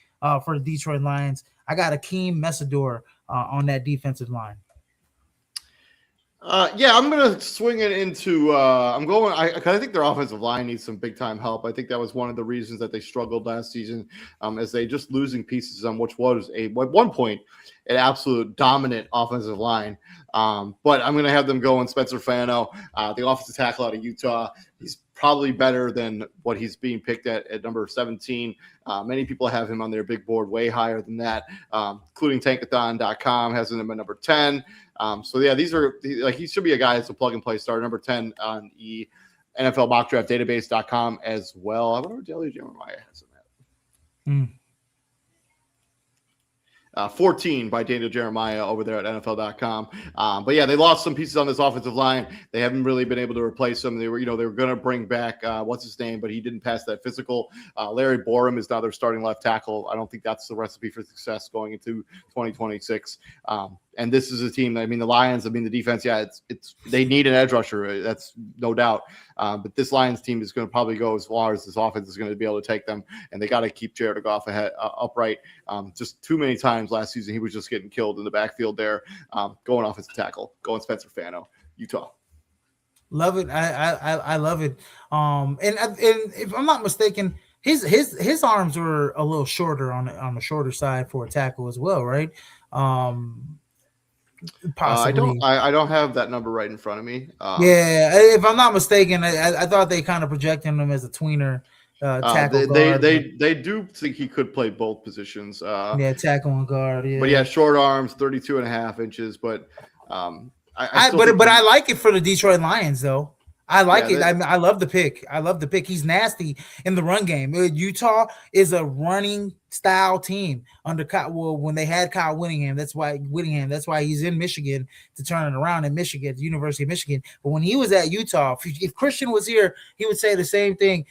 Speaker 2: for the Detroit Lions. I got Akeem Messidor on that defensive line.
Speaker 1: I'm going to swing it into I think their offensive line needs some big time help. I think that was one of the reasons that they struggled last season, as they just losing pieces on which was at one point an absolute dominant offensive line. But I'm going to have them go in Spencer Fano, the offensive tackle out of Utah. He's probably better than what he's being picked at number 17. Many people have him on their big board way higher than that, including Tankathon.com has him at number 10. These are he should be a guy that's a plug and play starter, number 10 on the NFL mock draft database.com as well. I wonder what Daniel Jeremiah has in that. 14 by Daniel Jeremiah over there at NFL.com. They lost some pieces on this offensive line. They haven't really been able to replace them. They were going to bring back what's his name, but he didn't pass that physical. Larry Borum is now their starting left tackle. I don't think that's the recipe for success going into 2026. And this is a team. I mean, the Lions. I mean, the defense. Yeah, it's they need an edge rusher. That's no doubt. But this Lions team is going to probably go as far as this offense is going to be able to take them, and they got to keep Jared Goff ahead upright. Just too many times last season, he was just getting killed in the backfield there. Going offensive tackle, going Spencer Fano, Utah.
Speaker 2: Love it. I love it. And if I'm not mistaken, his arms were a little shorter on the shorter side for a tackle as well, right? Possibly.
Speaker 1: I don't have that number right in front of me.
Speaker 2: If I'm not mistaken, I thought they kind of projected him as a tweener tackle guard.
Speaker 1: They do think he could play both positions.
Speaker 2: Tackle and guard. Yeah,
Speaker 1: but short arms, 32 and a half inches. But I
Speaker 2: like it for the Detroit Lions though. I like it. I love the pick. He's nasty in the run game. Utah is a running style team under when they had Kyle Whittingham. That's why he's in Michigan to turn it around in Michigan, the University of Michigan. But when he was at Utah, if Christian was here, he would say the same thing.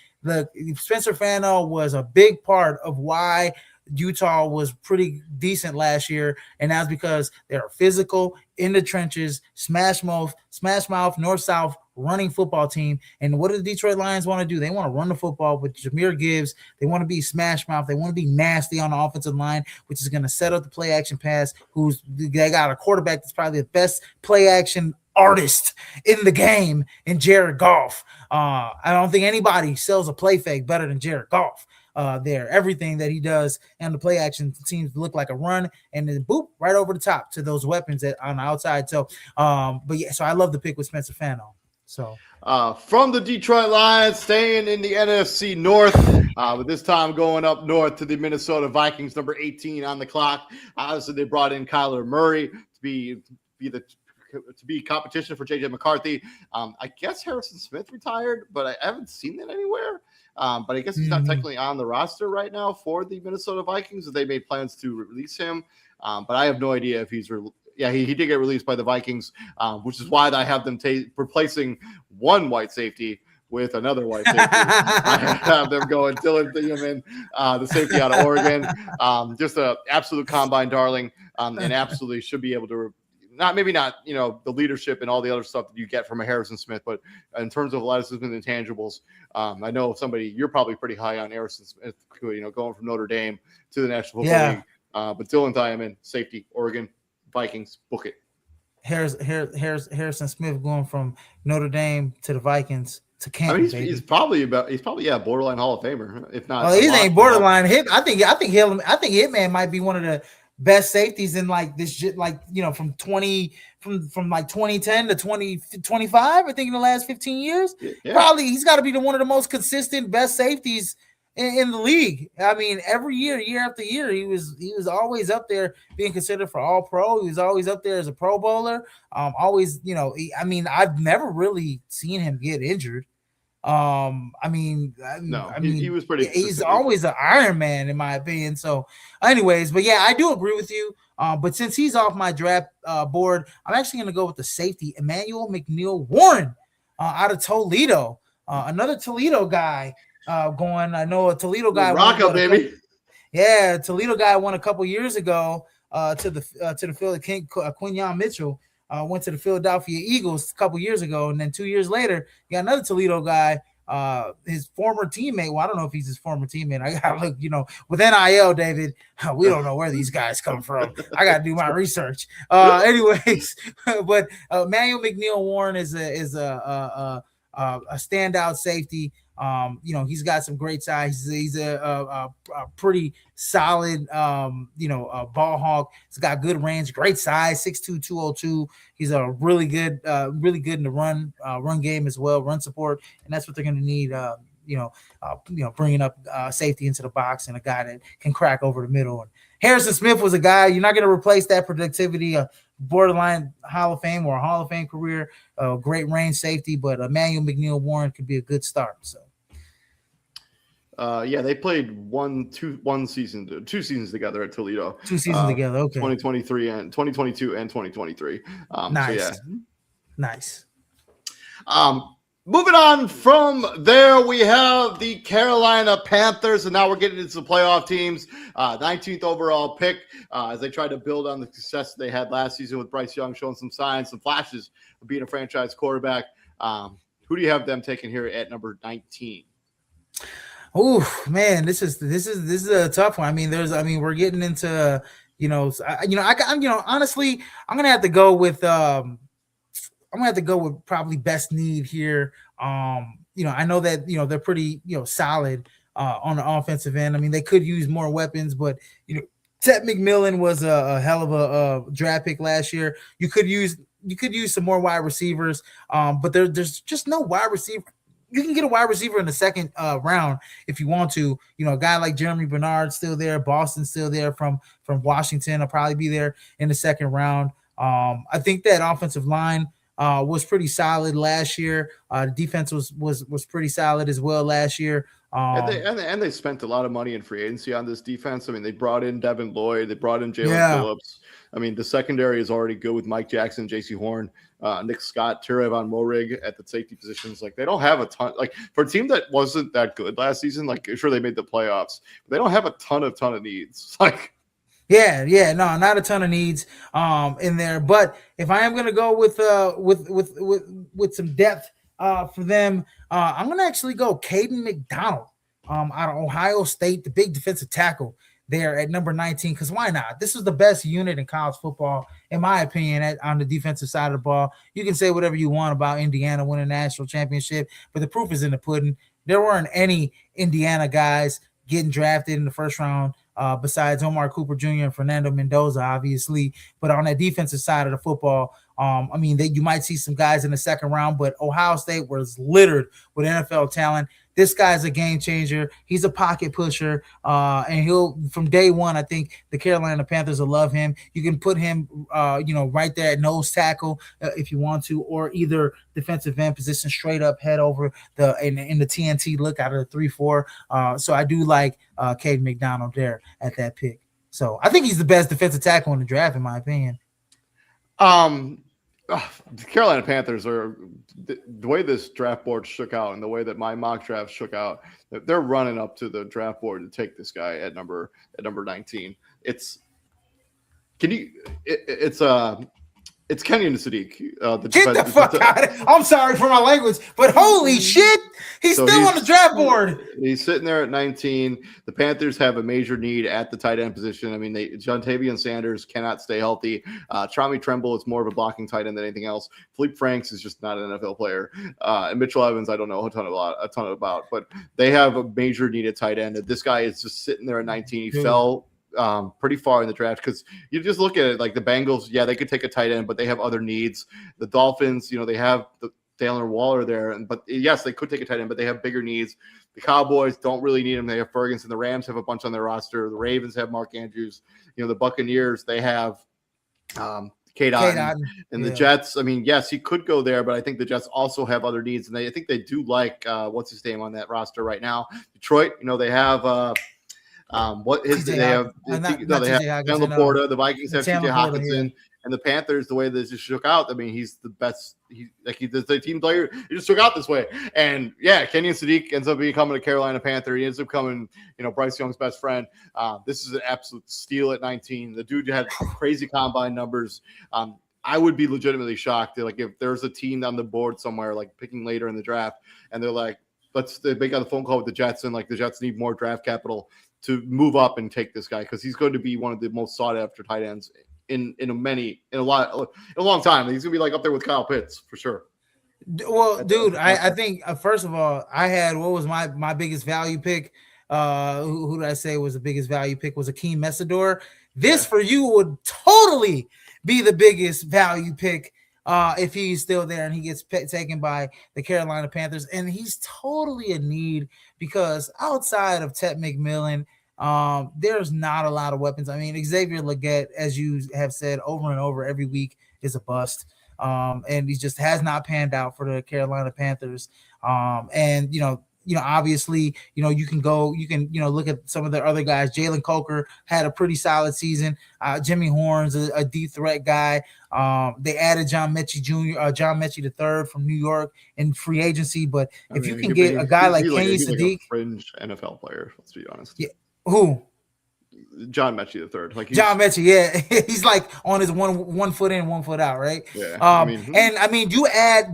Speaker 2: Spencer Fano was a big part of why Utah was pretty decent last year, and that's because they're physical, in the trenches, smash mouth, north-south running football team. And what do the Detroit Lions want to do? They want to run the football with Jahmyr Gibbs. They want to be smash mouth. They want to be nasty on the offensive line, which is going to set up the play action pass. They got a quarterback that's probably the best play action artist in the game in Jared Goff. I don't think anybody sells a play fake better than Jared Goff. Everything that he does and the play action seems to look like a run, and then boop right over the top to those weapons on the outside. So, so I love the pick with Spencer Fano. So,
Speaker 1: from the Detroit Lions, staying in the NFC North, but this time going up north to the Minnesota Vikings, number 18 on the clock. Obviously, they brought in Kyler Murray to be competition for JJ McCarthy. I guess Harrison Smith retired, but I haven't seen that anywhere. But I guess he's not technically on the roster right now for the Minnesota Vikings. They made plans to release him, but I have no idea if he's. He did get released by the Vikings, which is why I have them replacing one white safety with another white safety. I have them going Dylan Thiemann, the safety out of Oregon, just an absolute combine darling, and absolutely should be able to. Maybe not, the leadership and all the other stuff that you get from a Harrison Smith, but in terms of athleticism and intangibles, I know you're probably pretty high on Harrison Smith, going from Notre Dame to the National Football League. But Dylan Thiemann, safety, Oregon, Vikings, book it.
Speaker 2: Harrison Smith going from Notre Dame to the Vikings to Canton.
Speaker 1: He's probably borderline Hall of Famer, if not.
Speaker 2: He ain't borderline hit. I think Hitman might be one of the best safeties in like this shit, from from like 2010 to 2025. I think in the last 15 years,
Speaker 1: Yeah.
Speaker 2: probably he's got to be one of the most consistent best safeties in the league. I mean, every year after year, he was always up there being considered for All Pro. He was always up there as a Pro Bowler. Always, I've never really seen him get injured.
Speaker 1: He was pretty.
Speaker 2: He's always an Iron Man in my opinion. So, anyways, but yeah, I do agree with you. But since he's off my draft board, I'm actually going to go with the safety, Emmanuel McNeil-Warren, out of Toledo. Another Toledo guy going. I know a Toledo guy.
Speaker 1: Rocco, baby.
Speaker 2: Toledo guy won a couple years ago to the Philly King. Quinyon Mitchell went to the Philadelphia Eagles a couple years ago, and then 2 years later, you got another Toledo guy. His former teammate. Well, I don't know if he's his former teammate. I gotta look, with NIL, David, we don't know where these guys come from. I gotta do my research. Anyways, but Manuel McNeil-Warren is a standout safety. He's got some great size. He's a pretty solid, ball hawk. He's got good range, great size, 6'2", 202. He's a really good in the run game as well, run support, and that's what they're going to need. Bringing up safety into the box and a guy that can crack over the middle. And Harrison Smith was a guy you're not going to replace that productivity. Borderline Hall of Fame or a Hall of Fame career, great range safety, but Emmanuel McNeil-Warren could be a good start. So,
Speaker 1: they played two seasons together at Toledo.
Speaker 2: 2 seasons together, okay.
Speaker 1: 2023 and 2022 and 2023.
Speaker 2: Nice, nice.
Speaker 1: Moving on from there, we have the Carolina Panthers, and now we're getting into the playoff teams. 19th overall pick as they try to build on the success they had last season with Bryce Young showing some signs, some flashes of being a franchise quarterback. Who do you have them taking here at number 19?
Speaker 2: Oh man, this is a tough one. We're getting into honestly, I'm gonna have to go with probably best need here. I know that they're pretty solid on the offensive end. I mean, they could use more weapons, but Ted McMillan was a hell of a draft pick last year. You could use some more wide receivers, but there's just no wide receiver. You can get a wide receiver in the second round if you want to. A guy like Jeremy Bernard still there. Boston's still there from Washington. Will probably be there in the second round. I think that offensive line was pretty solid last year. The defense was pretty solid as well last year.
Speaker 1: And they spent a lot of money in free agency on this defense. I mean, they brought in Devin Lloyd. They brought in Jalen Phillips. I mean, the secondary is already good with Mike Jackson, J.C. Horn, Nick Scott, Trayvon Moehrig at the safety positions. Like, they don't have a ton. Like, for a team that wasn't that good last season, like, sure, they made the playoffs, but they don't have a ton of needs. Like,
Speaker 2: no, not a ton of needs in there. But if I am going to go with some depth for them, I'm going to actually go Caden McDonald out of Ohio State, the big defensive tackle there at number 19, because why not? This is the best unit in college football, in my opinion, on the defensive side of the ball. You can say whatever you want about Indiana winning a national championship, but the proof is in the pudding. There weren't any Indiana guys getting drafted in the first round besides Omar Cooper Jr. and Fernando Mendoza, obviously. But on that defensive side of the football, you might see some guys in the second round, but Ohio State was littered with NFL talent. This guy's a game changer. He's a pocket pusher, and he'll from day one. I think the Carolina Panthers will love him. You can put him, right there at nose tackle if you want to, or either defensive end position, straight up head over in the TNT look out of the 3-4. So I do like Caden McDonald there at that pick. So I think he's the best defensive tackle in the draft, in my opinion.
Speaker 1: The Carolina Panthers are the way this draft board shook out and the way that my mock draft shook out. They're running up to the draft board to take this guy at number 19. It's Kenyon Sadiq.
Speaker 2: Get the fuck out of it. I'm sorry for my language, but holy shit, he's still on the draft board.
Speaker 1: He's sitting there at 19. The Panthers have a major need at the tight end position. I mean, Jontavian Sanders cannot stay healthy. Tommy Tremble is more of a blocking tight end than anything else. Philippe Franks is just not an NFL player. And Mitchell Evans, I don't know a ton about, but they have a major need at tight end. This guy is just sitting there at 19. He fell pretty far in the draft, because you just look at it like the Bengals, yeah, they could take a tight end, but they have other needs. The Dolphins, they have the Dalen Waller there, but yes, they could take a tight end, but they have bigger needs. The Cowboys don't really need him. They have Ferguson. The Rams have a bunch on their roster. The Ravens have Mark Andrews. The Buccaneers, they have Cade Otton. And the Jets, yes, he could go there, but I think the Jets also have other needs, and I think they do like what's his name on that roster right now. Detroit, they have they have Laporta. The Vikings have TJ Hawkinson. And the Panthers, the way this just shook out, he's the best. The team player. He just shook out this way. And yeah, Kenyon Sadiq ends up becoming a Carolina Panther. He ends up becoming, Bryce Young's best friend. This is an absolute steal at 19. The dude had crazy combine numbers. I would be legitimately shocked. Like, if there's a team on the board somewhere, like picking later in the draft, and they're like, they got a phone call with the Jets, and like the Jets need more draft capital to move up and take this guy, because he's going to be one of the most sought after tight ends in a long time. He's gonna be like up there with Kyle Pitts for sure.
Speaker 2: Well, dude, I think first of all, I had, what was my biggest value pick? Who did I say was the biggest value pick? Was Akeem Messidor. This for you would totally be the biggest value pick if he's still there and he gets taken by the Carolina Panthers. And he's totally a need, because outside of Ted McMillan, there's not a lot of weapons. Xavier Legette, as you have said over and over every week, is a bust. And he just has not panned out for the Carolina Panthers. And obviously, you can look at some of the other guys. Jalen Coker had a pretty solid season. Jimmy Horn's a deep threat guy. They added John Mechie III from New York in free agency. But if you can get a guy like Kenyon Sadiq,
Speaker 1: like a fringe NFL player, let's be honest.
Speaker 2: Yeah. Who?
Speaker 1: John Mechie III. Like
Speaker 2: John Mechie, yeah. He's like on his one foot in, 1 foot out, right?
Speaker 1: Yeah.
Speaker 2: You add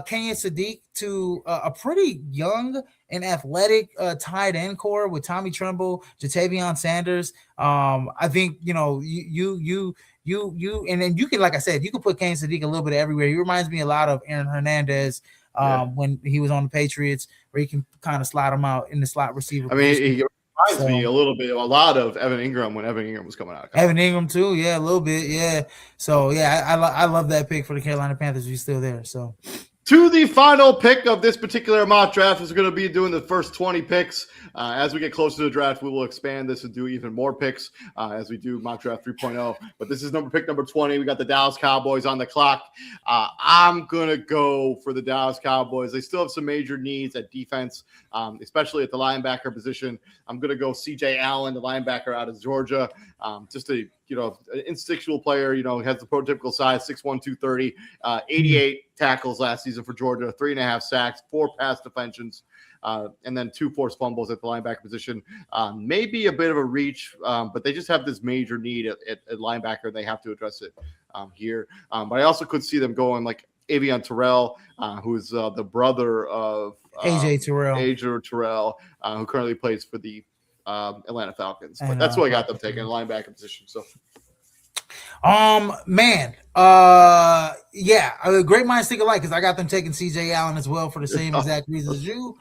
Speaker 2: Kenyon Sadiq to a pretty young and athletic tight end core with Tommy Tremble, Jatavion Sanders. I think you and then you can, like I said, you can put Kenyon Sadiq a little bit everywhere. He reminds me a lot of Aaron Hernandez when he was on the Patriots, where you can kind of slide him out in the slot receiver.
Speaker 1: He reminds me a lot of Evan Ingram when Evan Ingram was coming out.
Speaker 2: Evan Ingram too, yeah, a little bit, yeah. So yeah, I love that pick for the Carolina Panthers. He's still there. So
Speaker 1: to the final pick of this particular mock draft, is going to be doing the first 20 picks. As we get closer to the draft, we will expand this and do even more picks as we do mock draft 3.0. But this is pick number 20. We got the Dallas Cowboys on the clock. I'm going to go for the Dallas Cowboys. They still have some major needs at defense, especially at the linebacker position. I'm going to go C.J. Allen, the linebacker out of Georgia. Just an instinctual player, has the prototypical size, 6'1", 230, 88 tackles last season for Georgia, 3.5 sacks, 4 pass defensions, and then 2 forced fumbles at the linebacker position. Maybe a bit of a reach, but they just have this major need at linebacker, and they have to address it here. But I also could see them going like Avion Terrell, who's the brother of
Speaker 2: AJ
Speaker 1: Terrell, who currently plays for the Atlanta Falcons. But that's why I got them taking a linebacker position. So
Speaker 2: great minds think alike, because I got them taking CJ Allen as well for the same exact reasons as you.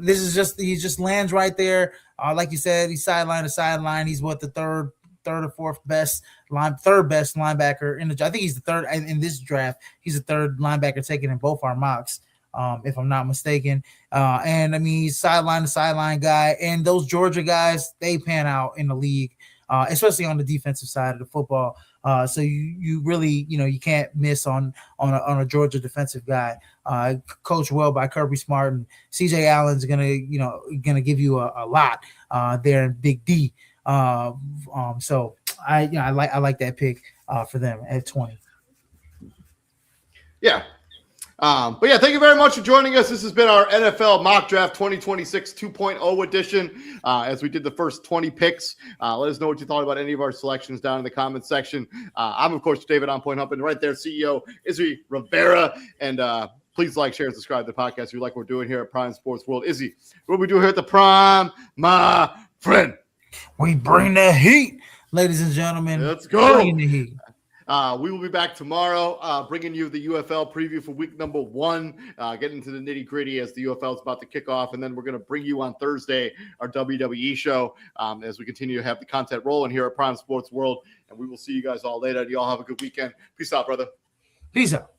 Speaker 2: This is he just lands right there. Like you said, he's sideline to sideline. He's what, the third or fourth best third best linebacker in the. I think he's the third in this draft. He's the third linebacker taken in both our mocks, if I'm not mistaken. And he's sideline to sideline guy. And those Georgia guys, they pan out in the league, especially on the defensive side of the football. So you really, you can't miss on a Georgia defensive guy. Coached well by Kirby Smart, and CJ Allen's gonna give you a lot there in Big D. So I like that pick for them at 20.
Speaker 1: Yeah. But yeah, thank you very much for joining us. This has been our NFL Mock Draft 2026 2.0 edition. As we did the first 20 picks, let us know what you thought about any of our selections down in the comments section. I'm, of course, David On Point Humpin, right there, CEO Izzy Rivera. And please like, share, and subscribe to the podcast if you like what we're doing here at Prime Sports World. Izzy, what we do here at the Prime, my friend?
Speaker 2: We bring the heat, ladies and gentlemen.
Speaker 1: Let's go.
Speaker 2: Bring the heat.
Speaker 1: We will be back tomorrow, bringing you the UFL preview for week number 1, getting into the nitty gritty as the UFL is about to kick off. And then we're going to bring you on Thursday our WWE show as we continue to have the content rolling here at Prime Sports World. And we will see you guys all later. You all have a good weekend. Peace out, brother.
Speaker 2: Peace out.